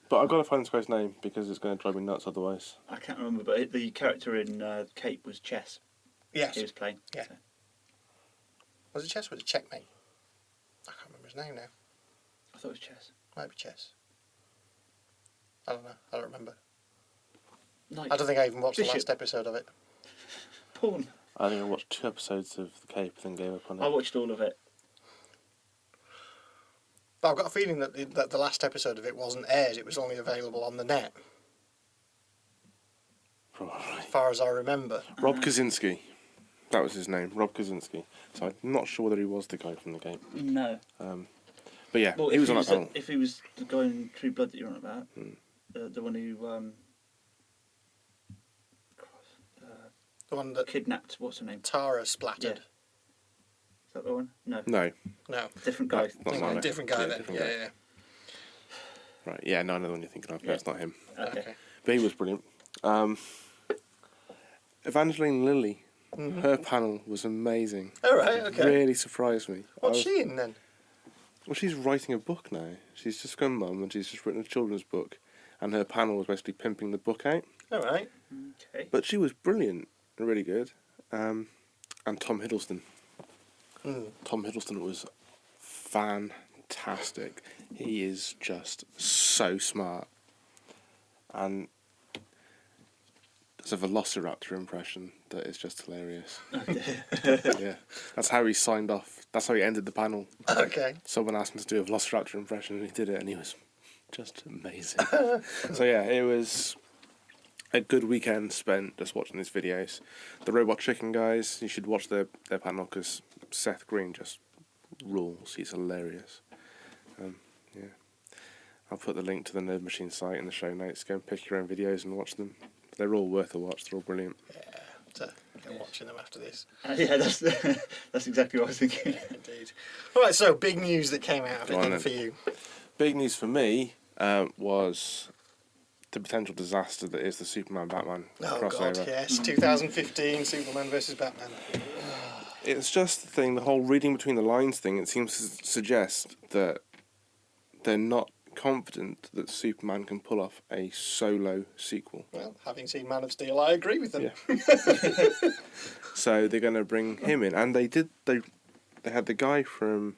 But I've got to find this guy's name because it's going to drive me nuts otherwise. I can't remember, but the character in Cape was Chess. Yes. He was playing. Yeah. So. Was it Chess or was it Checkmate? I can't remember his name now. I thought it was Chess. Might be Chess. I don't know. I don't remember. Like I don't think I even watched Bishop. the last episode of it. Porn. I think I watched 2 episodes of The Cape and then gave up on it. I watched all of it. But I've got a feeling that the last episode of it wasn't aired. It was only available on the net, Probably. as far as I remember. Rob Kaczynski. That was his name, Rob Kaczynski. So I'm not sure whether he was the guy from The Cape. No. But yeah, Well, he was on that panel. if he was the guy in True Blood that you're on about, the one who The one that kidnapped, what's her name? Tara splattered. Yeah. Is that the one? No. No. No. Different guy. Not Okay, Marlowe. different guy Yeah, then. different Yeah, guy. yeah. Right, yeah, no, I know the one you're thinking of. Yeah. That's not him. Okay. But he was brilliant. Evangeline Lilly, her panel was amazing. All right, okay. Really surprised me. What's she in then? Well, she's writing a book now. She's just gone mum and she's just written a children's book. And her panel was basically pimping the book out. All right. Okay. But she was brilliant and really good. And Tom Hiddleston. Tom Hiddleston was fantastic. He is just so smart. And there's a Velociraptor impression that is just hilarious. Yeah, that's how he signed off. That's how he ended the panel. Okay. Someone asked him to do a Velociraptor impression and he did it and he was just amazing. So yeah, it was a good weekend spent just watching these videos. The Robot Chicken guys, you should watch their panel because Seth Green just rules. He's hilarious. Yeah, I'll put the link to the Nerd Machine site in the show notes. Go and pick your own videos and watch them. They're all worth a watch. They're all brilliant. Yeah, to get watching them after this. Yeah, that's exactly what I was thinking. Yeah, indeed. All right, so big news that came out of it then for you. Big news for me was the potential disaster that is the Superman-Batman crossover. God, yes. 2015, Superman versus Batman. It's just the thing, the whole reading between the lines thing, it seems to suggest that they're not confident that Superman can pull off a solo sequel. Well, having seen Man of Steel, I agree with them. Yeah. So they're going to bring him in. And they had the guy from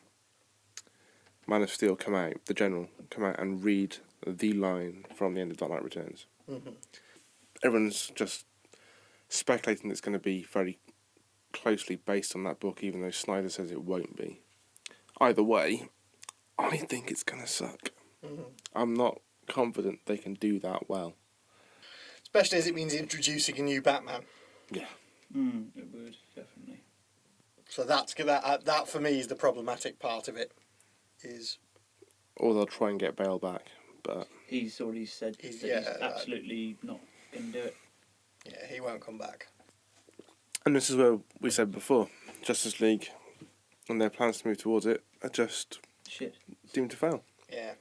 Man of Steel come out, the General, come out and read the line from the end of Dark Knight Returns. Mm-hmm. Everyone's just speculating that it's going to be very closely based on that book, even though Snyder says it won't be. Either way, I think it's going to suck. Mm-hmm. I'm not confident they can do that well. Especially as it means introducing a new Batman. Yeah. It would, definitely. So that for me is the problematic part of it. Or they'll try and get Bale back, but he's already said he's absolutely not going to do it. Yeah, he won't come back. And this is where we said before, Justice League and their plans to move towards it are just doomed to fail. Yeah.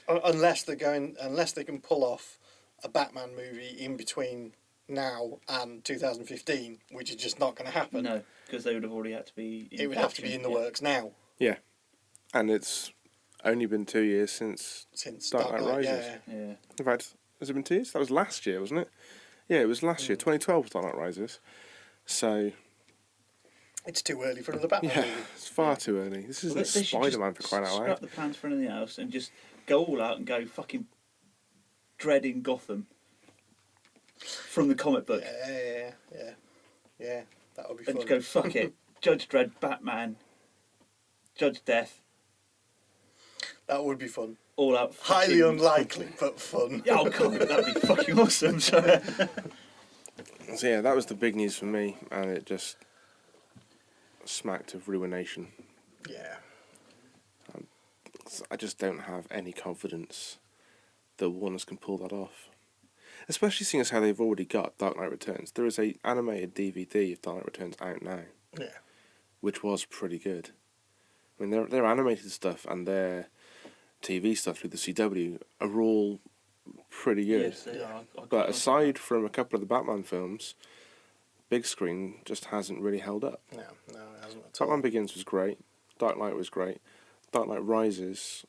Unless they can pull off a Batman movie in between now and 2015, which is just not going to happen. No, because they would have already had to be. It would have to be in the works now. Yeah, and it's only been 2 years since Dark Knight Rises. Yeah. In fact, has it been 2 years? That was last year, wasn't it? Yeah, it was last year. 2012 was Dark Knight Rises. So it's too early for another Batman movie. It's far too early. This isn't Spider-Man for crying out loud. Scrap the plans for anything else and just go all out and go fucking Dread in Gotham from the comic book. Yeah. That would be fun. And just go fuck it. Judge Dredd, Batman, Judge Death. That would be fun. All out. Highly unlikely, but fun. Yeah, oh god, that'd be fucking awesome. So yeah, that was the big news for me, and it just smacked of ruination. Yeah. I just don't have any confidence that Warner's can pull that off. Especially seeing as how they've already got Dark Knight Returns. There is a animated DVD of Dark Knight Returns out now. Yeah. Which was pretty good. I mean, their animated stuff and their TV stuff through the CW are all pretty good. Yes, they are. But aside from a couple of the Batman films, big screen just hasn't really held up. No, it hasn't at all. Batman Begins was great. Dark Knight was great. Dark Knight Rises,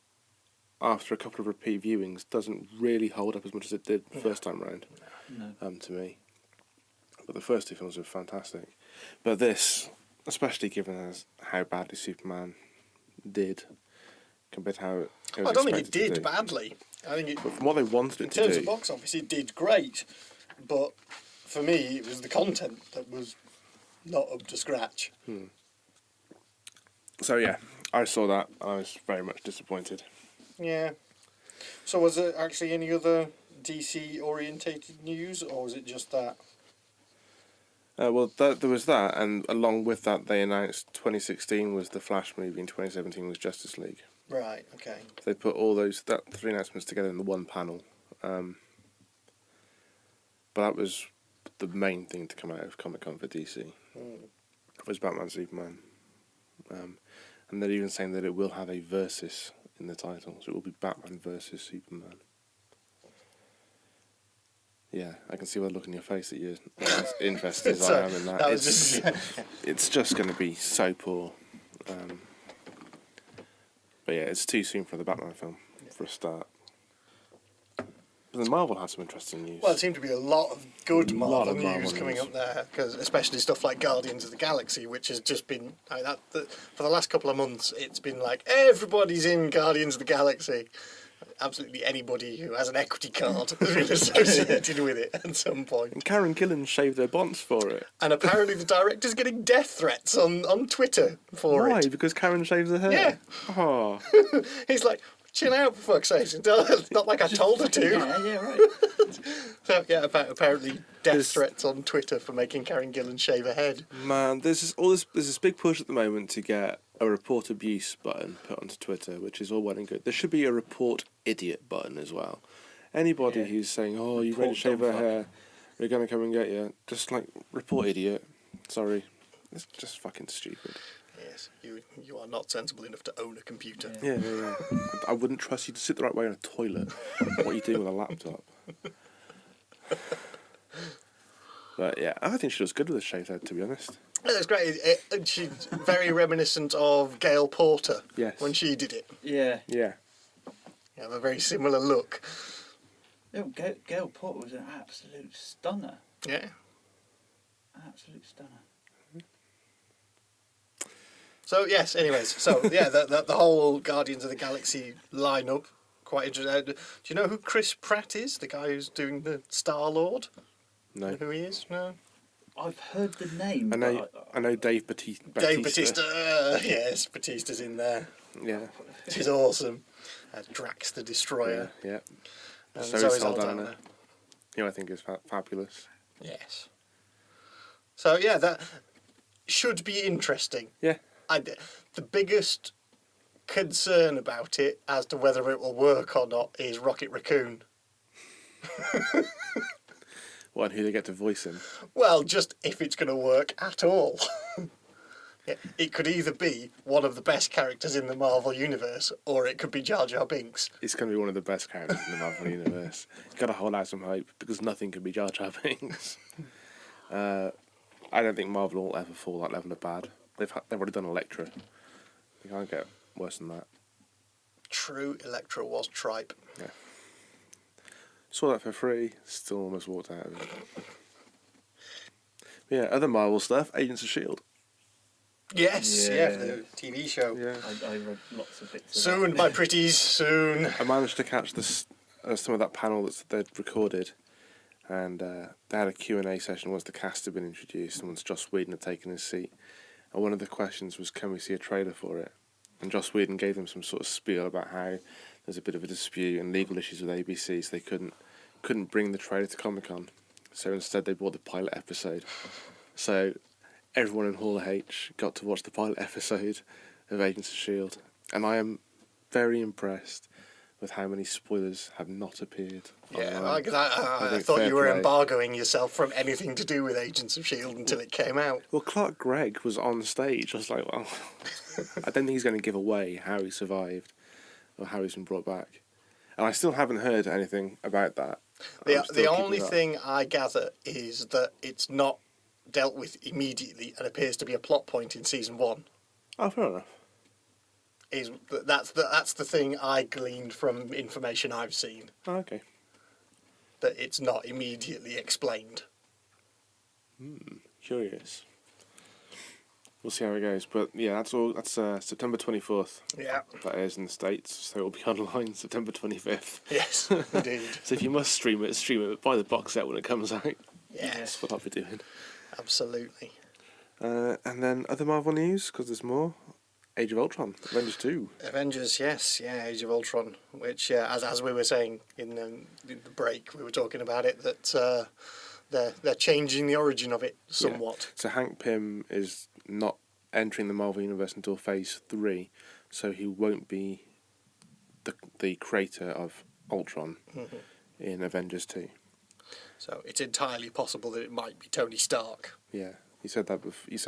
after a couple of repeat viewings, doesn't really hold up as much as it did the first time round. No. To me. But the first two films were fantastic. But this, especially given as how badly Superman did compared to how it was I don't think it expected to did do. badly. I think it, But from what they wanted it to do... in terms of box office, it did great. But for me, it was the content that was not up to scratch. So yeah, I saw that and I was very much disappointed. Yeah. So was there actually any other DC-orientated news, or was it just that? There was that, and along with that, they announced 2016 was the Flash movie and 2017 was Justice League. Right, okay. They put all that three announcements together in the one panel. But that was the main thing to come out of Comic-Con for DC. Was Batman Superman. And they're even saying that it will have a versus in the title, so it will be Batman versus Superman. Yeah, I can see by the look in your face that you're as interested as I am in that. It's just going to be so poor. But yeah, it's too soon for the Batman film, for a start. But then Marvel has some interesting news. Well, it seemed to be a lot of good Marvel news coming up there, because especially stuff like Guardians of the Galaxy, which has just been for the last couple of months. It's been like everybody's in Guardians of the Galaxy. Absolutely anybody who has an equity card has been associated with it at some point. And Karen Gillan shaved her bonds for it. And apparently the director's getting death threats on Twitter for it. Why? Because Karen shaves her hair? Yeah. Oh. He's like, chill out, for fuck's sake. It's not like I told her to. Yeah, right. So, yeah, apparently death threats on Twitter for making Karen Gillan shave her head. Man, there's this big push at the moment to get a report abuse button put onto Twitter, which is all well and good. There should be a report idiot button as well. Anybody who's saying, "Oh, you ready to shave her hair? We're gonna come and get you." Just like report idiot. Sorry, it's just fucking stupid. Yes, you are not sensible enough to own a computer. Yeah. I wouldn't trust you to sit the right way in a toilet. What are you doing with a laptop? But yeah, I think she was good with a shaved head, to be honest. Yeah, it's great. She's very reminiscent of Gail Porter. Yes. When she did it. Yeah. Yeah. You have a very similar look. Yeah, Gail Porter was an absolute stunner. Yeah. Absolute stunner. So yes, anyways, the whole Guardians of the Galaxy lineup, quite interesting. Do you know who Chris Pratt is? The guy who's doing the Star-Lord? No. Know who he is? No. I've heard the name. I know Dave Batista. Dave Batista. Yes, Batista's in there. Yeah. He's awesome. Drax the Destroyer. Yeah. And Zoe Zoe Saldana. I think is fabulous. Yes. So yeah, that should be interesting. Yeah. The biggest concern about it as to whether it will work or not is Rocket Raccoon. What, and who they get to voice him? Well, just if it's going to work at all. Yeah, it could either be one of the best characters in the Marvel Universe, or it could be Jar Jar Binks. It's going to be one of the best characters in the Marvel Universe. You've got to hold out some hope, because nothing can be Jar Jar Binks. I don't think Marvel will ever fall that level of bad. They've already done Elektra. They can't get worse than that. True, Elektra was tripe. Yeah. Saw that for free, still almost walked out of it. Yeah, other Marvel stuff, Agents of S.H.I.E.L.D. Yes, Yeah. the TV show. Yeah. I read lots of bits. Soon, my pretties, soon. I managed to catch some of that panel that they'd recorded, and they had a Q&A session once the cast had been introduced and once Joss Whedon had taken his seat. And one of the questions was, can we see a trailer for it? And Joss Whedon gave them some sort of spiel about how there's a bit of a dispute and legal issues with ABC, so they couldn't bring the trailer to Comic-Con. So instead they bought the pilot episode. So everyone in Hall H got to watch the pilot episode of Agents of S.H.I.E.L.D. And I am very impressed with how many spoilers have not appeared. Yeah, online. I thought you were embargoing yourself from anything to do with Agents of S.H.I.E.L.D. until it came out. Well, Clark Gregg was on stage. I was like, well, I don't think he's going to give away how he survived or how he's been brought back. And I still haven't heard anything about that. The only thing I gather is that it's not dealt with immediately and appears to be a plot point in season 1. Oh, fair enough. That's the thing I gleaned from information I've seen. Oh, okay. That it's not immediately explained. Curious. We'll see how it goes. But yeah, that's all. That's September 24th. Yeah. That airs in the States, so it'll be online September 25th. Yes, indeed. So if you must stream it, but buy the box set when it comes out. Yes. That's what I'll be doing. Absolutely. And then other Marvel news, because there's more. Age of Ultron, Avengers 2. Avengers, yes, yeah, Age of Ultron, which, as we were saying in the break, we were talking about it, that they're changing the origin of it somewhat. Yeah. So Hank Pym is not entering the Marvel Universe until Phase 3, so he won't be the creator of Ultron in Avengers 2. So it's entirely possible that it might be Tony Stark. Yeah, you said that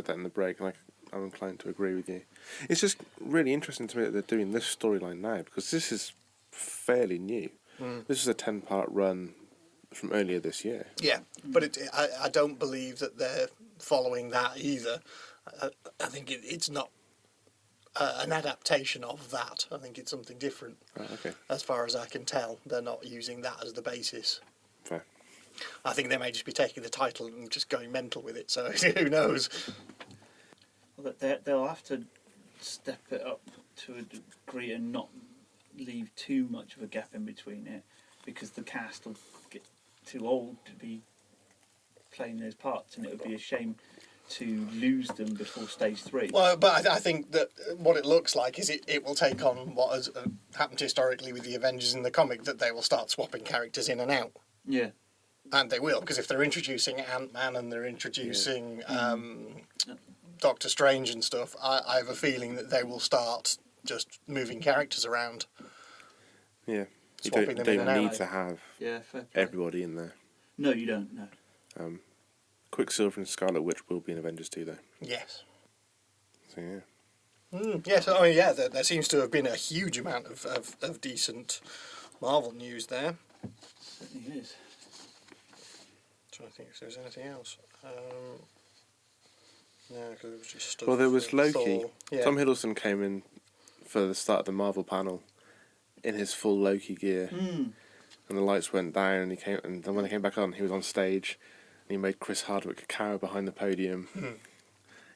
in the break, and I'm inclined to agree with you. It's just really interesting to me that they're doing this storyline now, because this is fairly new. This is a 10-part run from earlier this year. Yeah, but I don't believe that they're following that either. I think it's not an adaptation of that. I think it's something different. Right, okay. As far as I can tell, they're not using that as the basis. Fair. I think they may just be taking the title and just going mental with it, so who knows? Well, they'll have to step it up to a degree and not leave too much of a gap in between it, because the cast will get too old to be playing those parts, and it would be a shame to lose them before stage 3. Well, but I think that what it looks like is it will take on what has happened historically with the Avengers in the comic, that they will start swapping characters in and out. Yeah. And they will, because if they're introducing Ant-Man and they're introducing Doctor Strange and stuff, I have a feeling that they will start just moving characters around. Yeah. You Swapping don't them in and out. need to have Yeah, fair play. everybody in there. No, you don't, no. Quicksilver and Scarlet Witch will be in Avengers 2, though. Yes. So, yeah. Yes, I mean, yeah, there seems to have been a huge amount of decent Marvel news there. Certainly is. Trying to think if there's anything else. No, because it was just stuff. Well, there was for Loki. Thor. Yeah. Tom Hiddleston came in for the start of the Marvel panel in his full Loki gear. Mm. And the lights went down, and and then when they came back on, he was on stage, and he made Chris Hardwick cower behind the podium.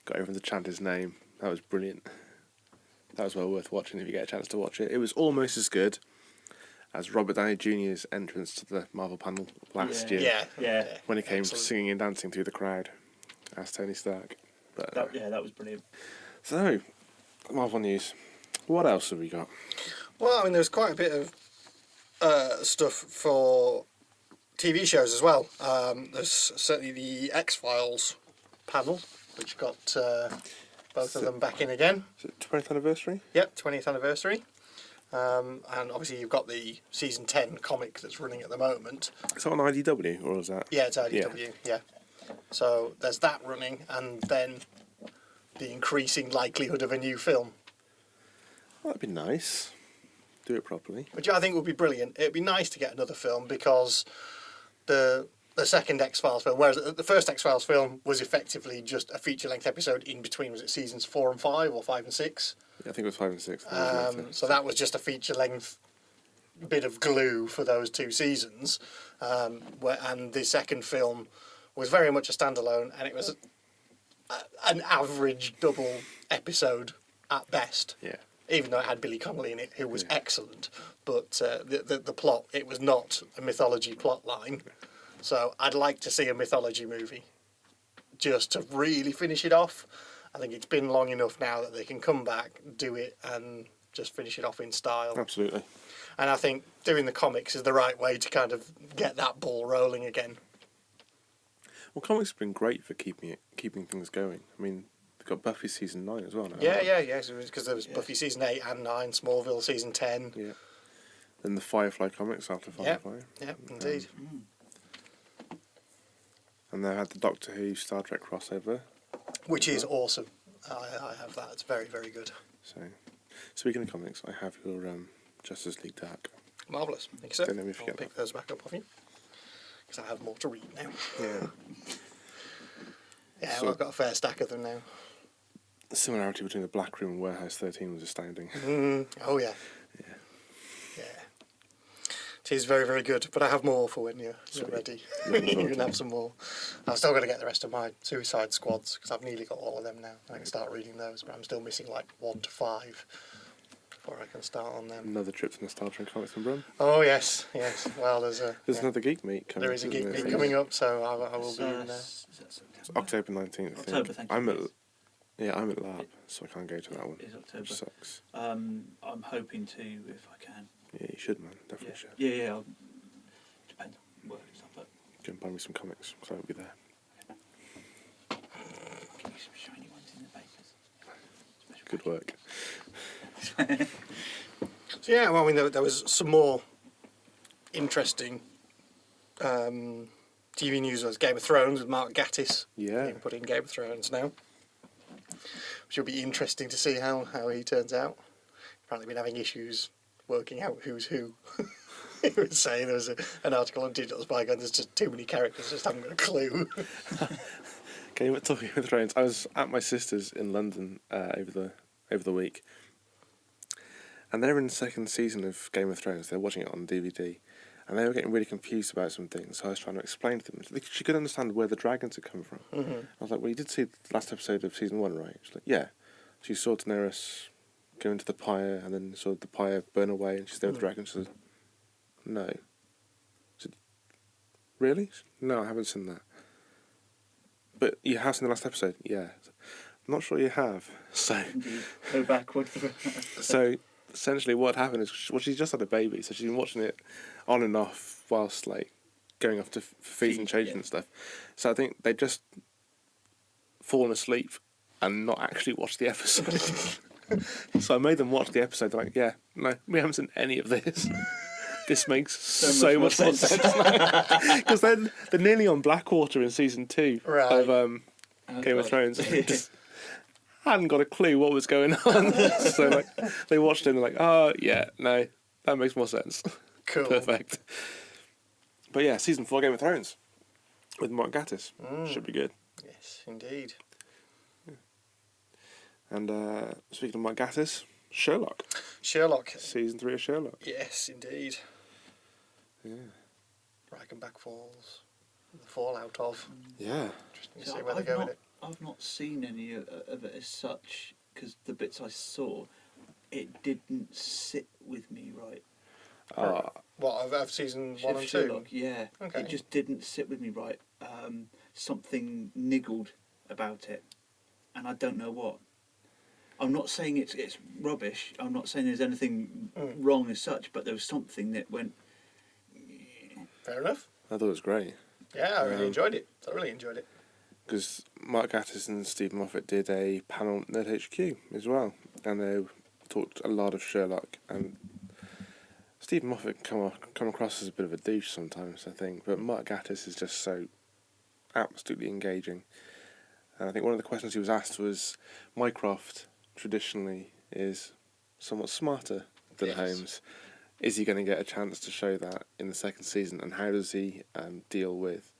Got everyone to chant his name. That was brilliant. That was well worth watching if you get a chance to watch it. It was almost as good as Robert Downey Jr.'s entrance to the Marvel panel last year. Yeah. When he came Excellent. singing and dancing through the crowd as Tony Stark. But That was brilliant. so, Marvel news. What else have we got? Well, I mean, there's quite a bit of stuff for TV shows as well. There's certainly the X-Files panel, which got both of them back in again. Is it 20th anniversary? Yep, 20th anniversary. And obviously you've got the season 10 comic that's running at the moment. Is that on IDW, or is that? Yeah, it's IDW, yeah. So there's that running, and then the increasing likelihood of a new film, Well, that'd be nice. Do it properly. which I think would be brilliant. It'd be nice to get another film, because the second X-Files film, whereas the first X-Files film was effectively just a feature-length episode in between, was it seasons 4 and 5, or 5 and 6? Yeah, I think it was 5 and 6. So that was just a feature-length bit of glue for those two seasons. And the second film was very much a standalone, and it was an average double episode at best. Yeah. Even though it had Billy Connolly in it, who was excellent. But the plot, it was not a mythology plot line. So I'd like to see a mythology movie, just to really finish it off. I think it's been long enough now that they can come back, do it, and just finish it off in style. Absolutely. And I think doing the comics is the right way to kind of get that ball rolling again. Well, comics have been great for keeping things going. I mean, they've got Buffy season 9 as well now. Yeah, because there was Buffy season 8 and 9, Smallville season 10. Yeah. Then the Firefly comics after Firefly. Yeah, indeed. And they had the Doctor Who Star Trek crossover. Which is awesome. I have that. It's very, very good. So, speaking of comics, I have your Justice League Dark. Marvellous. Thank you, sir. Don't let me I'll forget pick those back up off you. Because I have more to read now. Yeah. Yeah, So- well, I've got a fair stack of them now. The similarity between the Black Room and Warehouse 13 was astounding. Oh, yeah. Yeah. Yeah. It is very, very good. But I have more for when you're Sweet. ready. Looking You forward can to have some more. I've still got to get the rest of my Suicide Squads, because I've nearly got all of them now. I can start reading those, but I'm still missing like 1 to 5 before I can start on them. Another trip to Nostalgia and Comics and Brum. Oh, yes. Well, there's Another Geek Meet coming. there is a isn't Geek there? Meet coming up, so I will be in there. Is that September? It's October 19th, I think. October, thank you. I'm at Lab, so I can't go to that one. It is October. Which sucks. I'm hoping to, if I can. Yeah, you should, man. Definitely should. Yeah. I'll, depends on work and stuff, but Go and buy me some comics, because I will be there. give you some shiny ones in the papers. Special Good work. So yeah, well, I mean, there was some more interesting TV news. Was Game of Thrones with Mark Gatiss Yeah. being put in Game of Thrones now, which will be interesting to see how he turns out. Apparently, been having issues working out who's who. He was saying there was an article on Digital Spy going, there's just too many characters, just haven't got a clue. Game of Thrones. I was at my sister's in London over the week, and they're in the second season of Game of Thrones. They're watching it on DVD, and they were getting really confused about some things. So I was trying to explain to them. She couldn't understand where the dragons had come from. Mm-hmm. I was like, "Well, you did see the last episode of season 1, right?" She's like, "Yeah." She saw Daenerys go into the pyre, and then saw the pyre burn away, and she's there with the dragon. She said, "No." I said, "Really?" She said, "No, I haven't seen that." but you have seen the last episode? Yeah. I'm not sure you have. So, Go backwards. so essentially what happened is, well, she's just had a baby, so she's been watching it on and off whilst, like, going off to feeds and changing and stuff. So I think they just fallen asleep and not actually watched the episode. So I made them watch the episode. They're like, yeah, no, we haven't seen any of this. This makes so much more sense now. Because then they're nearly on Blackwater in season 2 of Game of Thrones. Just hadn't got a clue what was going on. So like, they watched it and they're like, oh, yeah, no, that makes more sense. Cool. Perfect. But yeah, season 4 Game of Thrones with Mark Gatiss. Should be good. Yes, indeed. And speaking of Mark Gatiss, Sherlock. Season 3 of Sherlock. Yes, indeed. Yeah. Reichenbach Falls. The fallout of. Yeah. Interesting to see where they go with it. I've not seen any of it as such, because the bits I saw, it didn't sit with me right. What, of season 1 and 2? Sherlock, yeah. Okay. It just didn't sit with me right. Something niggled about it, and I don't know what. I'm not saying it's rubbish. I'm not saying there's anything wrong as such, but there was something that went... Fair enough. I thought it was great. Yeah, I really enjoyed it. I really enjoyed it. Because Mark Gatiss and Stephen Moffat did a panel at Nerd HQ as well, and they talked a lot of Sherlock. And Stephen Moffat come across as a bit of a douche sometimes, I think, but Mark Gatiss is just so absolutely engaging. And I think one of the questions he was asked was, Mycroft traditionally is somewhat smarter than Holmes. Is he going to get a chance to show that in the second season? And how does he deal with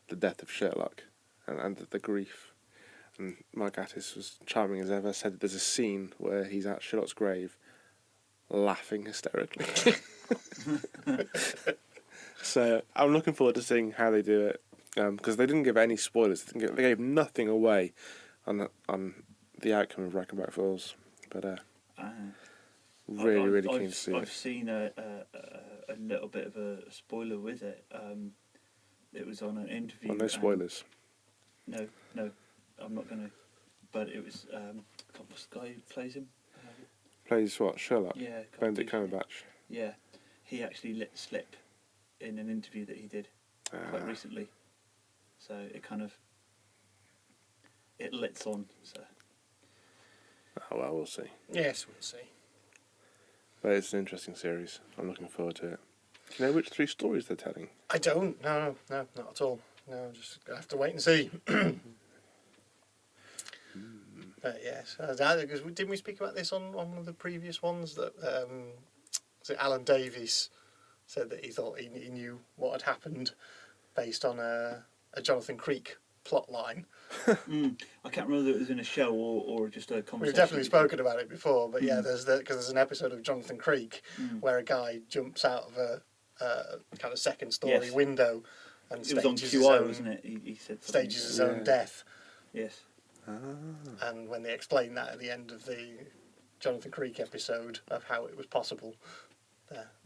the death of Sherlock and the grief? And Mark Gatiss was charming as ever, said that there's a scene where he's at Sherlock's grave laughing hysterically. So I'm looking forward to seeing how they do it, because they didn't give any spoilers. They gave nothing away on the outcome of Reichenbach Falls. But really keen to see it. I've seen a little bit of a spoiler with it. It was on an interview. Oh, no spoilers. No, I'm not going to. But it was, what's the guy who plays him? Plays what? Sherlock? Yeah. Benedict Cumberbatch. Yeah. He actually let slip in an interview that he did quite recently. So it kind of... It lets on, so... Oh, well, we'll see. Yes, we'll see. But it's an interesting series. I'm looking forward to it. Do you know which 3 stories they're telling? I don't. No, not at all. No, just have to wait and see. But yes, because didn't we speak about this on one of the previous ones that was it Alan Davies said that he thought he knew what had happened based on a Jonathan Creek plot line. I can't remember whether it was in a show or just a conversation. We've definitely spoken about it before, but yeah, there's an episode of Jonathan Creek where a guy jumps out of a kind of second story window and it was on QI, wasn't it? He said stages his own death. Yes. And when they explain that at the end of the Jonathan Creek episode of how it was possible,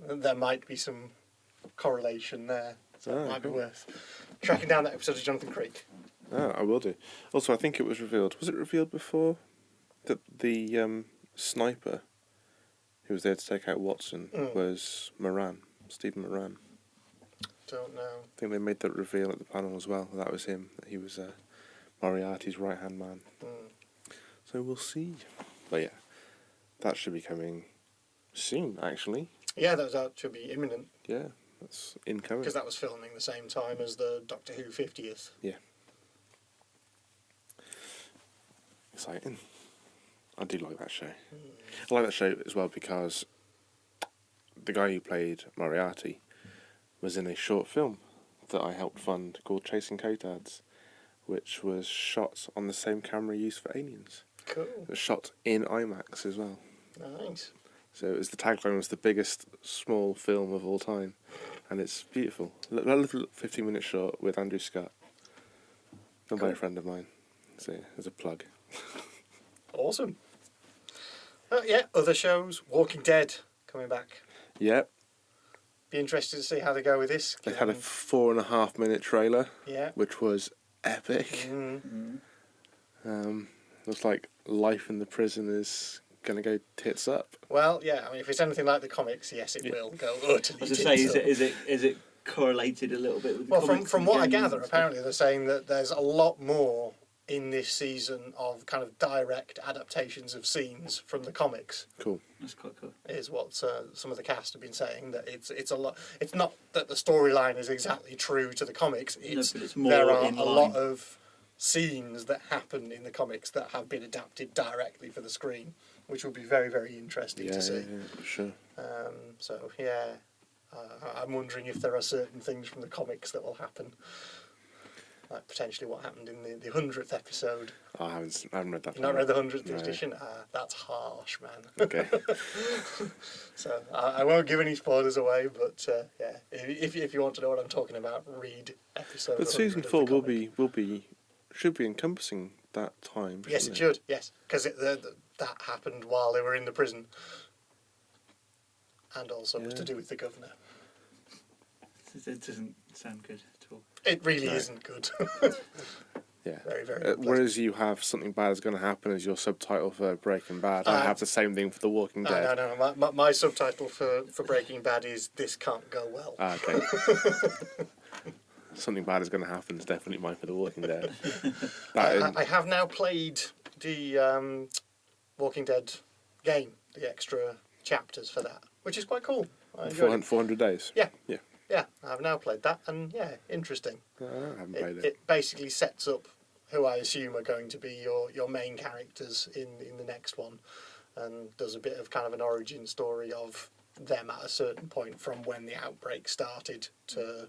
there might be some correlation there. So it might be worth tracking down that episode of Jonathan Creek. Oh, I will do. Also, I think it was revealed. Was it revealed before that the sniper who was there to take out Watson was Moran, Stephen Moran? Don't know. I think they made that reveal at the panel as well. That was him. That he was Moriarty's right-hand man. So we'll see. But yeah, that should be coming soon, actually. Yeah, that should be imminent. Yeah, that's incoming. Because that was filming the same time as the Doctor Who 50th. Yeah. Exciting. I do like that show. I like that show as well because the guy who played Moriarty was in a short film that I helped fund called Chasing Cotards, which was shot on the same camera used for Aliens. Cool. It was shot in IMAX as well. Nice. So it was, the tagline was the biggest small film of all time, and it's beautiful. A little 15-minute short with Andrew Scott, done by a friend of mine. So there's a plug. Awesome. Yeah, other shows. Walking Dead coming back. Yep. Be interested to see how they go with this. They had a 4.5-minute trailer, Yeah. which was epic. Looks like life in the prison is going to go tits up. Well, yeah, I mean, if it's anything like the comics, yes, it will go utterly As I tits say, up. is it correlated a little bit with the Well, comics from and what I games gather, and stuff? apparently they're saying that there's a lot more in this season of kind of direct adaptations of scenes from the comics. Cool. That's quite cool. Is what some of the cast have been saying, that it's a lot. It's not that the storyline is exactly true to the comics. But it's more there are in a line. lot of scenes that happen in the comics that have been adapted directly for the screen, which will be very, very interesting to see. Yeah, sure. So yeah, I'm wondering if there are certain things from the comics that will happen, like potentially what happened in the 100th episode. I haven't read that. You've not read the 100th No. edition? That's harsh, man. Okay. So I won't give any spoilers away, but yeah, if you want to know what I'm talking about, read episode. But 100 season of the 4 comic. should be encompassing that time. Yes, it shouldn't should. Yes, because that happened while they were in the prison, and also was to do with the governor. It doesn't sound good at all. It really isn't good. Yeah. Very, very unpleasant. Whereas you have something bad is going to happen as your subtitle for Breaking Bad. I have the same thing for The Walking Dead. No. My subtitle for Breaking Bad is "This Can't Go Well." Okay. Something bad is going to happen is definitely mine for The Walking Dead. I have now played the Walking Dead game, the extra chapters for that, which is quite cool. I enjoyed it. 400 days. Yeah. Yeah. Yeah, I've now played that, and yeah, interesting. I haven't played it. It basically sets up who I assume are going to be your main characters in the next one, and does a bit of kind of an origin story of them at a certain point from when the outbreak started to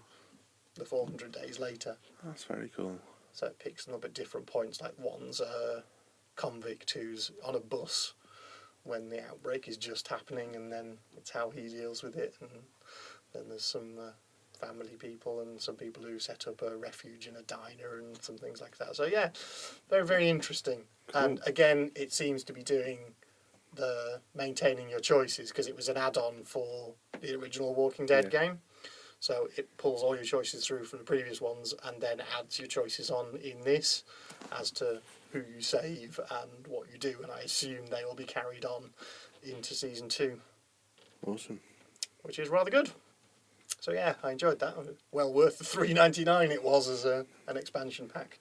the 400 days later. That's very cool. So it picks them up at different points, like one's a convict who's on a bus when the outbreak is just happening, and then it's how he deals with it, and then there's some family people and some people who set up a refuge in a diner and some things like that. So yeah, very, very interesting. Cool. And again, it seems to be doing the maintaining your choices, because it was an add-on for the original Walking Dead game. So it pulls all your choices through from the previous ones and then adds your choices on in this as to who you save and what you do. And I assume they will be carried on into season 2. Awesome. Which is rather good. So yeah, I enjoyed that. Well worth the $3.99 it was as an expansion pack.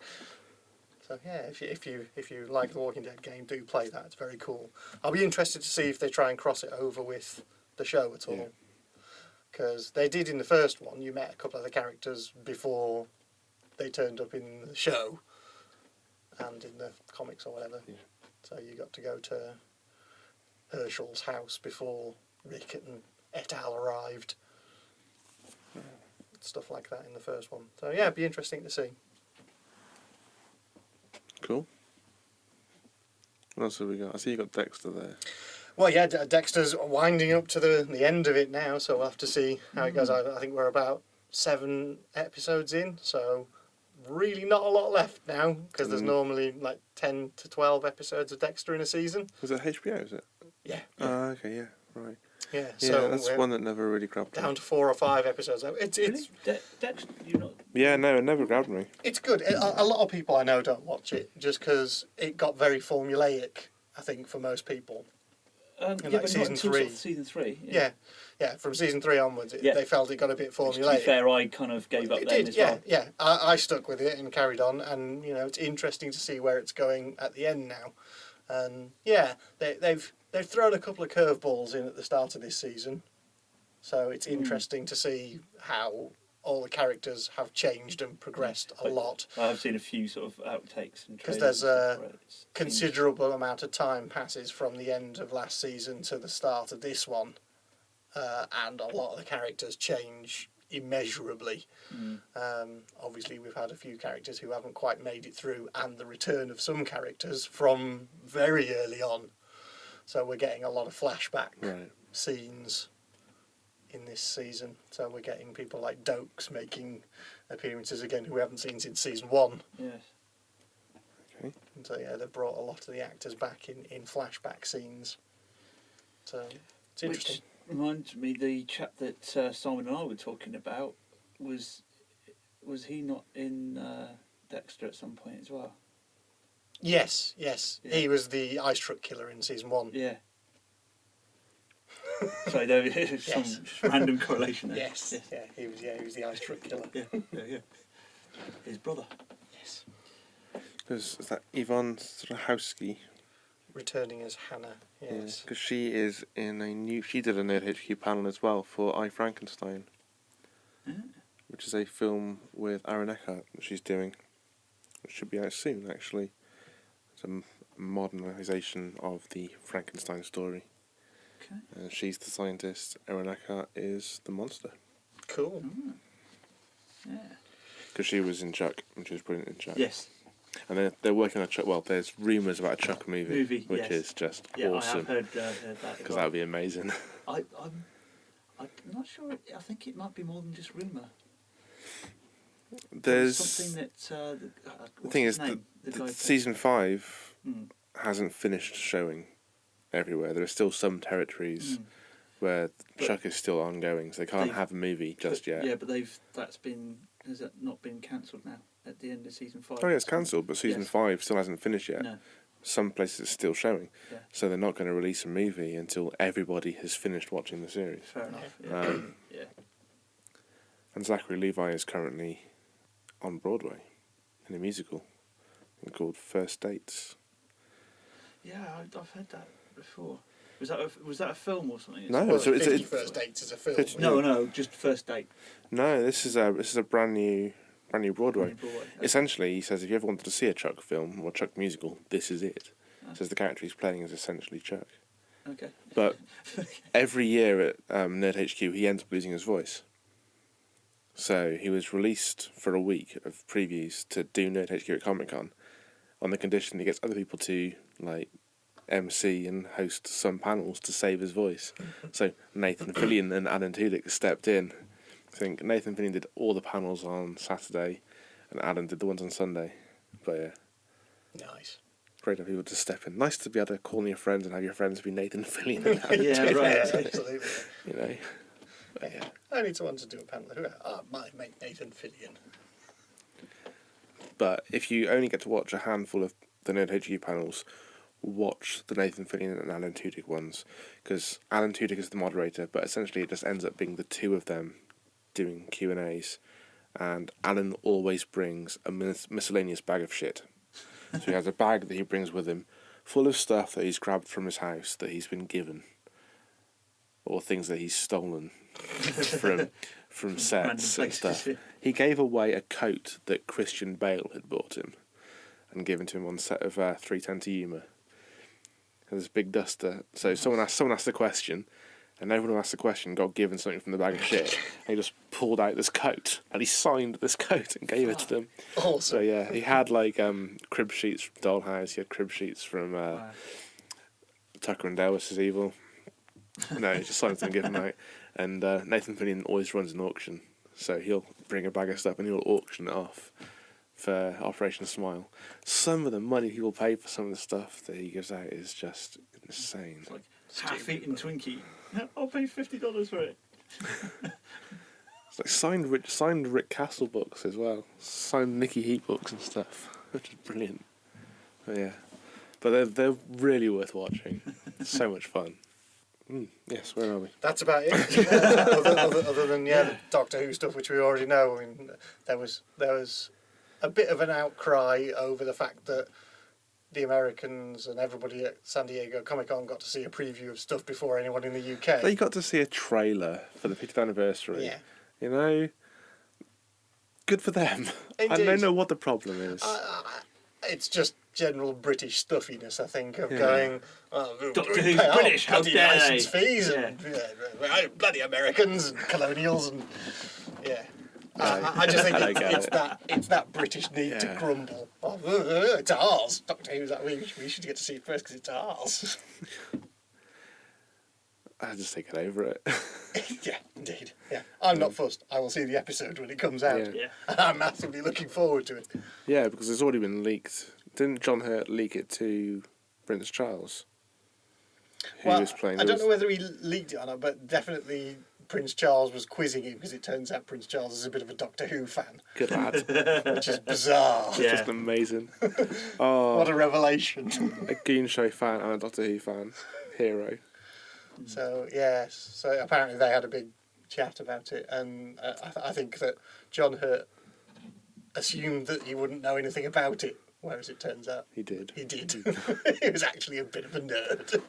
So yeah, if you like the Walking Dead game, do play that. It's very cool. I'll be interested to see if they try and cross it over with the show at all. Because they did in the first one. You met a couple of the characters before they turned up in the show and in the comics or whatever. Yeah. So you got to go to Herschel's house before Rick and et al. Arrived. Stuff like that in the first one. So yeah, it'd be interesting to see. Cool. What else have we got? I see you got Dexter there. Well, yeah, Dexter's winding up to the end of it now, so we'll have to see how it goes. I think we're about 7 episodes in, so really not a lot left now, because there's normally like 10 to 12 episodes of Dexter in a season. Was it HBO, is it? Yeah. Oh, okay, yeah, right. Yeah, Yeah, so that's we're one that never really grabbed me. down to 4 or 5 episodes. It's Dexter, you're not. Yeah, no, it never grabbed me. it's good. A lot of people I know don't watch it just because it got very formulaic, I think, for most people. Yeah, like but not season until 3. sort of season 3. Yeah, from season 3 onwards, Yeah. they felt it got a bit To formulaic. be fair, I kind of gave up It then did, as yeah, well. yeah. I stuck with it and carried on, and it's interesting to see where it's going at the end now. And yeah, they've thrown a couple of curveballs in at the start of this season, so it's interesting to see how all the characters have changed and progressed a lot. I've seen a few sort of outtakes and Because trailers there's and stuff a where it's considerable amount of time passes from the end of last season to the start of this one, and a lot of the characters change immeasurably. Obviously, we've had a few characters who haven't quite made it through, and the return of some characters from very early on. So we're getting a lot of flashback scenes in this season. So we're getting people like Dokes making appearances again who we haven't seen since season 1. Yes. Okay. And so yeah, they've brought a lot of the actors back in flashback scenes. So it's interesting. Which reminds me, the chap that Simon and I were talking about was he not in Dexter at some point as well. Yes. Yeah. He was the ice truck killer in season 1. Yeah. Sorry, there is some random correlation there. Yes. Yeah, he was the ice truck killer. Yeah. His brother. Yes. Is that Yvonne Strahovski? Returning as Hannah. Yes. Because she is in she did a Nerd HQ panel as well for I, Frankenstein. Which is a film with Aaron Eckhart that she's doing. It should be out soon, actually. It's a modernisation of the Frankenstein story. Okay. She's the scientist, Aaron Eckhart is the monster. Cool. Yeah. Because she was in Chuck, and she was brilliant in Chuck. Yes. And they're working on Chuck. Well, there's rumours about a Chuck movie, which yes. is just I awesome. have heard that. Because that would be amazing. I'm not sure. I think it might be more than just rumour. There's something that. the thing is, season 5 hasn't finished showing everywhere. There are still some territories where Chuck is still ongoing, so they can't have a movie just yet. Yeah, but has that not been cancelled now at the end of season 5? Oh yeah, it's cancelled, but season 5 still hasn't finished yet. No. Some places it's still showing, Yeah. so they're not going to release a movie until everybody has finished watching the series. Fair enough. Yeah. Yeah. And Zachary Levi is currently on Broadway in a musical called First Dates. Yeah, I've heard that before. Was that a film or something? No, Well, so 50 First Dates is a film. No, just First Date. No, this is a brand new Broadway. Broadway. Essentially, he says if you ever wanted to see a Chuck film or Chuck musical, this is it. Says the character he's playing is essentially Chuck. Okay. But every year at Nerd HQ, he ends up losing his voice. So he was released for a week of previews to do Nerd HQ at Comic Con, on the condition he gets other people to MC and host some panels to save his voice. So Nathan Fillion and Alan Tudyk stepped in. I think Nathan Fillion did all the panels on Saturday, and Alan did the ones on Sunday. But yeah. Nice. Great to have people to step in. Nice to be able to call on your friends and have your friends be Nathan Fillion. And Alan Yeah, Tudyk, right. Absolutely. You know. Yeah. I need someone to do a panel. My mate Nathan Fillion. But if you only get to watch a handful of the Nerd HQ panels, watch the Nathan Fillion and Alan Tudyk ones, because Alan Tudyk is the moderator, but essentially it just ends up being the two of them doing Q&As, and Alan always brings a miscellaneous bag of shit. So he has a bag that he brings with him full of stuff that he's grabbed from his house that he's been given, or things that he's stolen from sets and stuff. He gave away a coat that Christian Bale had bought him and given to him on set of 310 to Yuma. This big duster. So someone asked a question, and everyone who asked the question got given something from the bag of shit. And he just pulled out this coat, and he signed this coat and gave it to them. Awesome. So yeah, he had crib sheets from Dollhouse. He had crib sheets from Tucker and Dale vs. Evil. No, he just signed them and give them out. And Nathan Fillion always runs an auction, so he'll bring a bag of stuff and he'll auction it off for Operation Smile. Some of the money people pay for some of the stuff that he gives out is just insane. It's like half-eaten Twinkie. I'll pay $50 for it. It's like signed Rick Castle books as well, signed Nicky Heat books and stuff, which is brilliant. But yeah, but they're really worth watching. It's so much fun. Yes, where are we? That's about it. other than the Doctor Who stuff, which we already know. I mean, there was a bit of an outcry over the fact that the Americans and everybody at San Diego Comic-Con got to see a preview of stuff before anyone in the UK. They got to see a trailer for the 50th anniversary. Yeah. You know, good for them. Indeed. I don't know what the problem is. It's just general British stuffiness, I think, of going, Doctor we Who's pay our British, how bloody dare licence they? fees Yeah. and bloody Americans and colonials and I just think it's that British need to grumble. Oh, it's ours. Doctor Who's that we should get to see it first because it's ours. I just take it over it. Yeah, indeed. Yeah, I'm not fussed. I will see the episode when it comes out. Yeah. And I'm massively looking forward to it. Yeah, because it's already been leaked. Didn't John Hurt leak it to Prince Charles? Who was playing? I don't know whether he leaked it or not, but definitely Prince Charles was quizzing him because it turns out Prince Charles is a bit of a Doctor Who fan, Good lad. which is bizarre. Yeah. Just amazing. Oh, What a revelation. a Goon Show fan and a Doctor Who fan. Hero. So, yes. So apparently they had a big chat about it, and I think that John Hurt assumed that he wouldn't know anything about it, whereas it turns out He did. he did. He was actually a bit of a nerd.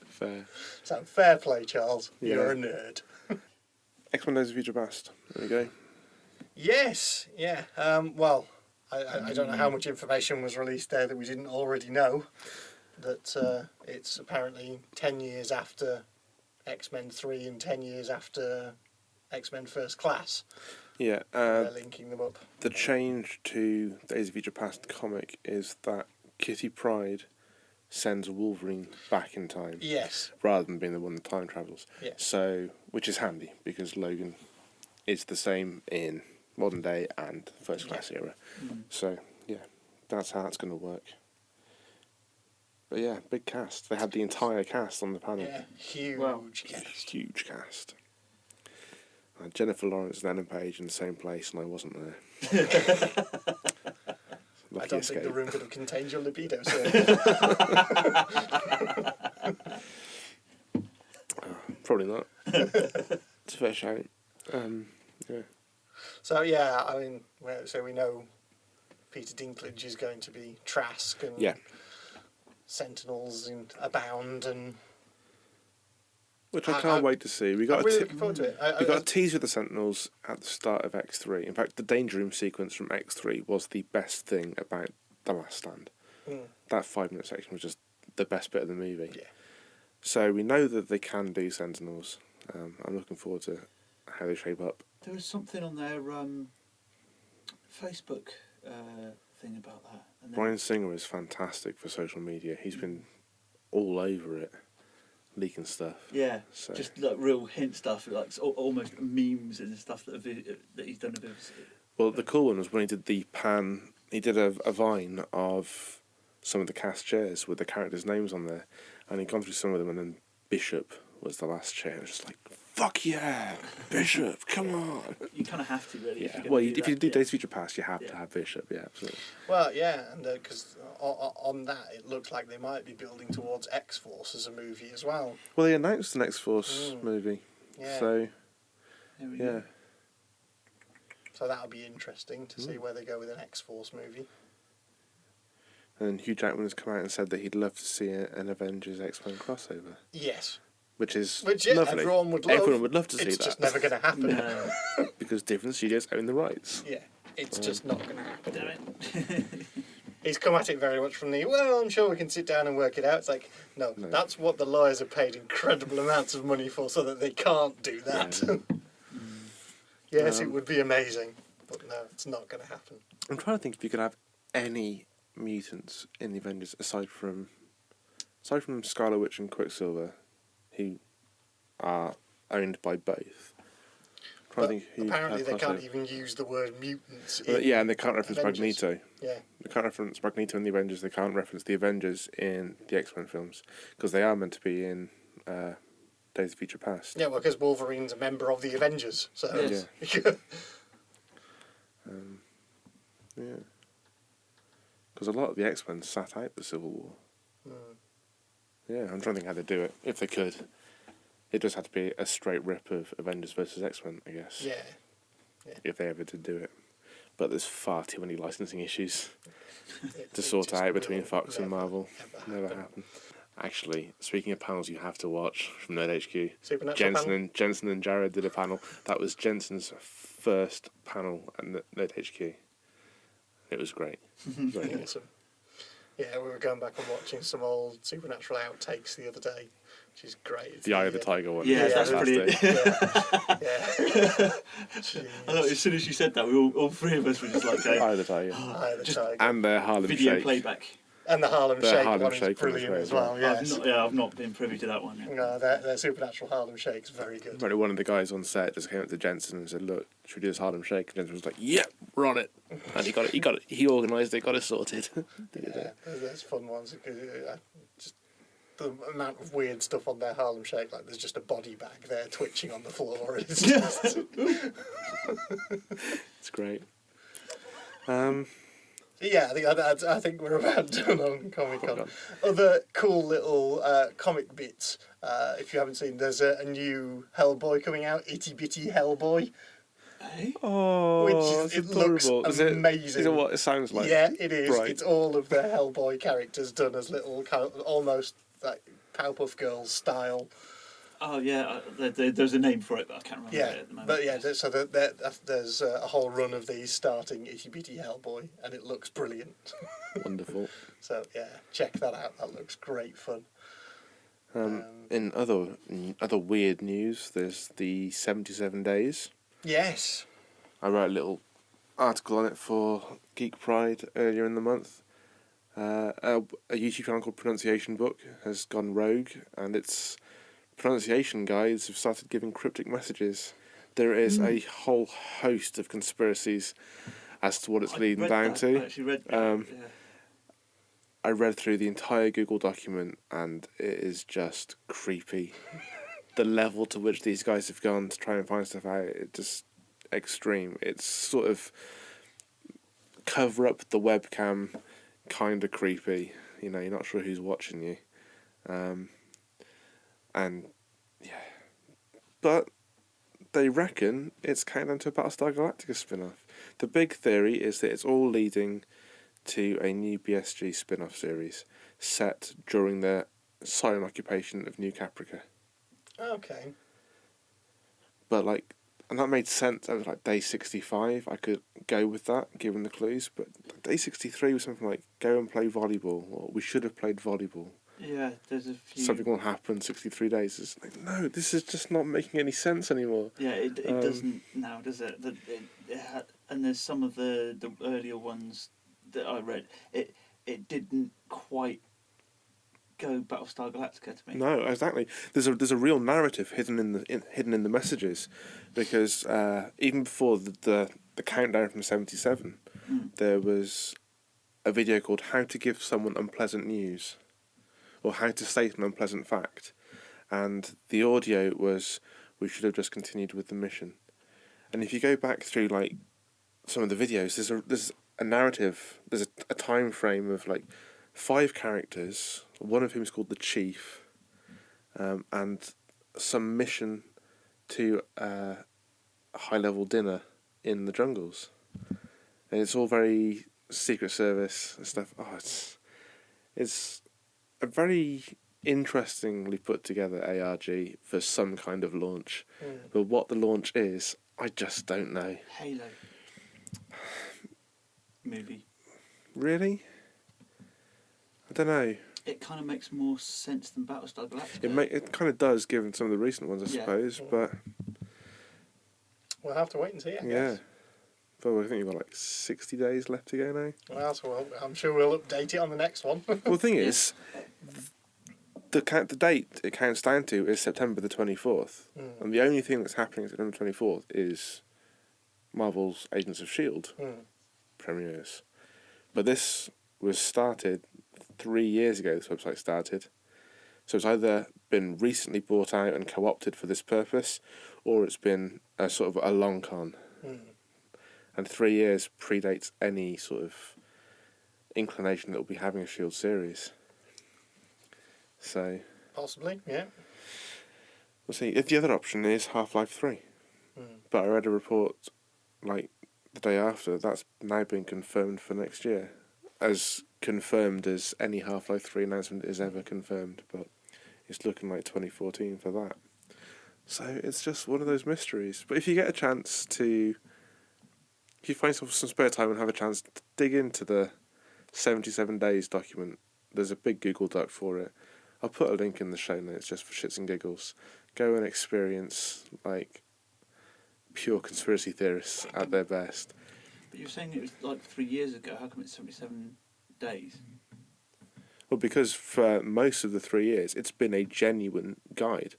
Fair. So fair play, Charles. Yeah. You're a nerd. X-Men Days of Future Past. There we go. Yes, yeah. Well, I don't know how much information was released there that we didn't already know. That it's apparently 10 years after X-Men 3 and 10 years after X-Men First Class. Yeah. They're linking them up. The change to Days of Future Past comic is that Kitty Pryde sends Wolverine back in time. Yes. Rather than being the one that time travels. Yeah. So, which is handy because Logan is the same in modern day and First Class era. So, yeah, that's how it's going to work. But yeah, big cast. They had the entire cast on the panel. Yeah, huge Wow. cast. Huge cast. Jennifer Lawrence and Ellen Page in the same place, and I wasn't there. I Lucky don't escape. think the room could have contained your libido, sir. Probably not. It's a fair shout. Yeah. So yeah, I mean, so we know Peter Dinklage is going to be Trask, and Yeah. Sentinels abound, and Which I can't wait to see. We got I'm really looking forward to it. we got a tease of the Sentinels at the start of X3. In fact, the Danger Room sequence from X3 was the best thing about The Last Stand. That 5-minute section was just the best bit of the movie. Yeah. So we know that they can do Sentinels. I'm looking forward to how they shape up. There was something on their Facebook thing about that. And then, Bryan Singer is fantastic for social media. He's been all over it, leaking stuff. yeah, So- just like real hint stuff, like almost memes and stuff that he's done a bit of. Well, the cool one was when he did the pan. He did a vine of some of the cast chairs with the characters' names on there, and he'd gone through some of them, and then Bishop was the last chair. It was just like, fuck yeah, Bishop, come on. You kind of have to, really. Yeah, well, if you do Days of Future Past, you have to Yeah. have Bishop, yeah, absolutely. well, yeah, and because on that it looks like they might be building towards X-Force as a movie as well. Well, they announced an X-Force movie, Yeah. so, There we yeah. go. So that'll be interesting to see where they go with an X-Force movie. And Hugh Jackman has come out and said that he'd love to see an Avengers X-Men crossover, Yes, which is which yeah, lovely. everyone would love. Everyone would love to see It's that. just never going to happen. No. Because different studios own the rights. Yeah, it's just not going to happen. Damn it. He's come at it very much from the, well, I'm sure we can sit down and work it out. It's like, no, No. that's what the lawyers are paid incredible amounts of money for, so that they can't do that. Yes, it would be amazing, but no, it's not going to happen. I'm trying to think if you could have any mutants in the Avengers aside from Scarlet Witch and Quicksilver, who are owned by both. I'm trying But to think who apparently have they can't crossover. even use the word mutants. Well, in yeah, and they can't reference Avengers. Magneto. Yeah, They can't reference Magneto in the Avengers. They can't reference the Avengers in the X-Men films because they are meant to be in Days of Future Past. yeah, well, because Wolverine's a member of the Avengers, so Yes. Yeah. Because a lot of the X-Men sat out the Civil War. Yeah, I'm trying to think how they do it. If they could. It just had to be a straight rip of Avengers versus X-Men, I guess. yeah. If they ever did do it. But there's far too many licensing issues It to sort just out between will Fox and never, Marvel. ever Never happen. happen. Actually, speaking of panels you have to watch from Nerd HQ, Supernatural Jensen and Jared did a panel. That was Jensen's first panel at Nerd HQ. It was great. Very good. Awesome. Yeah, we were going back and watching some old Supernatural outtakes the other day, which is great. The Eye of the Tiger one. Yeah, was that's fantastic. brilliant. Yeah. I thought as soon as you said that, we all three of us were just like, Eye going, of the Tiger. Eye of the Just- Tiger. And their Harlem video Shake. playback. And the Harlem The Shake Harlem one Shake is one was brilliant great as as well, well. yes. I've not been privy to that one. No, their Supernatural Harlem Shake's very good. Apparently one of the guys on set just came up to Jensen and said, look, should we do this Harlem Shake? And Jensen was like, yep, we're on it. And he organised it, got it sorted. Yeah, there's fun ones. Just the amount of weird stuff on their Harlem Shake, like there's just a body bag there twitching on the floor. It's just... It's great. Yeah, I think we're about done on Comic Con. God. Other cool little comic bits, if you haven't seen, there's a new Hellboy coming out, Itty Bitty Hellboy. Eh? Oh, Which it's it looks adorable. amazing. Is it what it sounds like? Yeah, it is. Right. It's all of the Hellboy characters done as little, almost like Powerpuff Girls style. Oh yeah, there's a name for it, but I can't remember Yeah, it at the moment. but yeah, so there's a whole run of these starting Itty Bitty Hellboy, and it looks brilliant. Wonderful. So yeah, check that out. That looks great fun. In other weird news, there's the 77 Days. Yes. I wrote a little article on it for Geek Pride earlier in the month. A YouTube channel called Pronunciation Book has gone rogue, and its pronunciation guides have started giving cryptic messages. There is a whole host of conspiracies as to what it's leading down to. I actually read that. Yeah. I read through the entire Google document, and it is just creepy. The level to which these guys have gone to try and find stuff out, it's just extreme. It's sort of cover up the webcam, kind of creepy. You know, you're not sure who's watching you. And, yeah. But they reckon it's countdown to a Battlestar Galactica spin-off. The big theory is that it's all leading to a new BSG spin-off series set during the silent occupation of New Caprica. Okay. But, and that made sense. I was like, day 65, I could go with that, given the clues. But day 63 was something like, go and play volleyball, or we should have played volleyball. Yeah, there's a few. Something will happen 63 days. It's like, no, this is just not making any sense anymore. Yeah, it doesn't now, does it? And there's some of the earlier ones that I read. It didn't quite go Battlestar Galactica to me. No, exactly. There's a real narrative hidden in the messages, because even before the countdown from 77, there was a video called "How to Give Someone Unpleasant News," or "How to State an Unpleasant Fact," and the audio was, "We should have just continued with the mission." And if you go back through some of the videos, there's a narrative. There's a time frame of 5 characters, one of whom is called the Chief, and some mission to a high-level dinner in the jungles. And it's all very Secret Service and stuff. Oh, it's a very interestingly put together ARG for some kind of launch. But what the launch is, I just don't know. Halo movie. Really? I don't know. It kind of makes more sense than Battlestar Galactica. It kind of does, given some of the recent ones, I suppose. But We'll have to wait and see, I yeah. guess. But I think you've got 60 days left to go now. Well, so I'm sure we'll update it on the next one. Well, the thing is, the date it counts down to is September the 24th. And the only thing that's happening September 24th is Marvel's Agents of S.H.I.E.L.D. premieres. But this was started 3 years ago, this website started. So it's either been recently bought out and co-opted for this purpose, or it's been a sort of a long con. And 3 years predates any sort of inclination that we'll be having a S.H.I.E.L.D. series. So Possibly, yeah. we'll see. If the other option is Half-Life 3. But I read a report the day after, that's now been confirmed for next year. As confirmed as any Half-Life 3 announcement is ever confirmed, but it's looking like 2014 for that. So it's just one of those mysteries. But if you get a chance to, if you find some spare time and have a chance to dig into the 77 Days document, there's a big Google Doc for it. I'll put a link in the show notes just for shits and giggles. Go and experience pure conspiracy theorists at their best. But you're saying it was 3 years ago. How come it's 77 days? Well, because for most of the 3 years, it's been a genuine guide.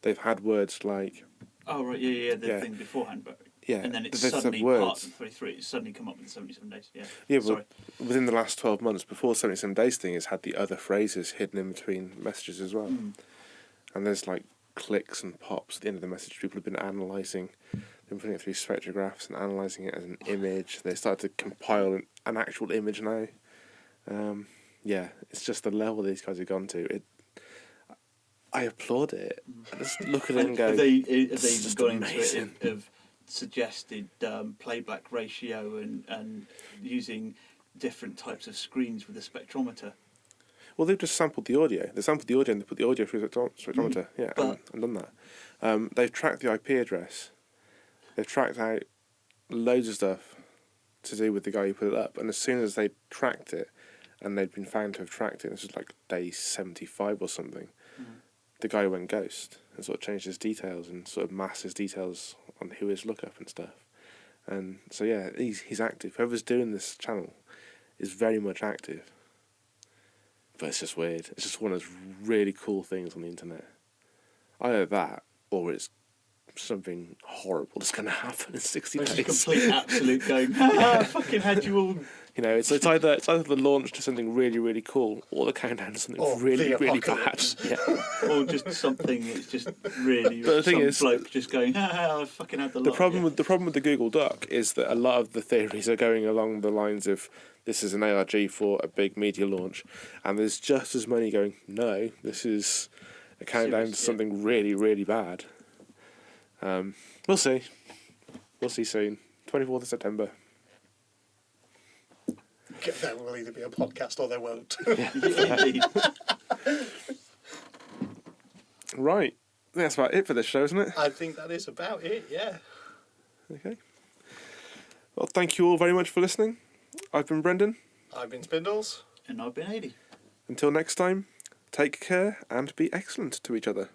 They've had words like... Oh, right, yeah, the thing beforehand. But Yeah, and then it's they've said suddenly part words. of 33. It's suddenly come up with the 77 days. Yeah. Yeah, Sorry. but within the last 12 months, before 77 Days thing, it's had the other phrases hidden in between messages as well. And there's like clicks and pops at the end of the message. People have been analysing, they've been putting it through spectrographs and analysing it as an image. They started to compile an actual image now. Yeah, it's just the level these guys have gone to. I applaud it. I just look at it and go, Have they "It's just gone into amazing." it? Have suggested playback ratio and using different types of screens with a spectrometer? Well, they've just sampled the audio. They sampled the audio and they put the audio through the spectrometer. Yeah, and done that. They've tracked the IP address. They've tracked out loads of stuff to do with the guy who put it up. And as soon as they tracked it, and they'd been found to have tracked it, this was like day 75 or something, the guy went ghost and sort of changed his details and sort of masked his details on who his lookup and stuff. And so, yeah, he's active. Whoever's doing this channel is very much active. But it's just weird. It's just one of those really cool things on the internet. Either that, or it's something horrible that's going to happen in 60 days. It's a complete absolute going, I fucking had you all. You know, it's either the launch to something really, really cool, or the countdown to something really, really bad. Yeah. Or just something that's just really. But the thing is, bloke just going, I fucking had the lot. The problem with the Google Doc is that a lot of the theories are going along the lines of this is an ARG for a big media launch, and there's just as many going, no, this is a countdown to something really, really bad. We'll see. We'll see soon. 24th of September. There will either be a podcast or there won't. Indeed. Right. That's about it for this show, isn't it? I think that is about it, yeah. Okay. Well, thank you all very much for listening. I've been Brendan. I've been Spindles. And I've been Ady. Until next time, take care and be excellent to each other.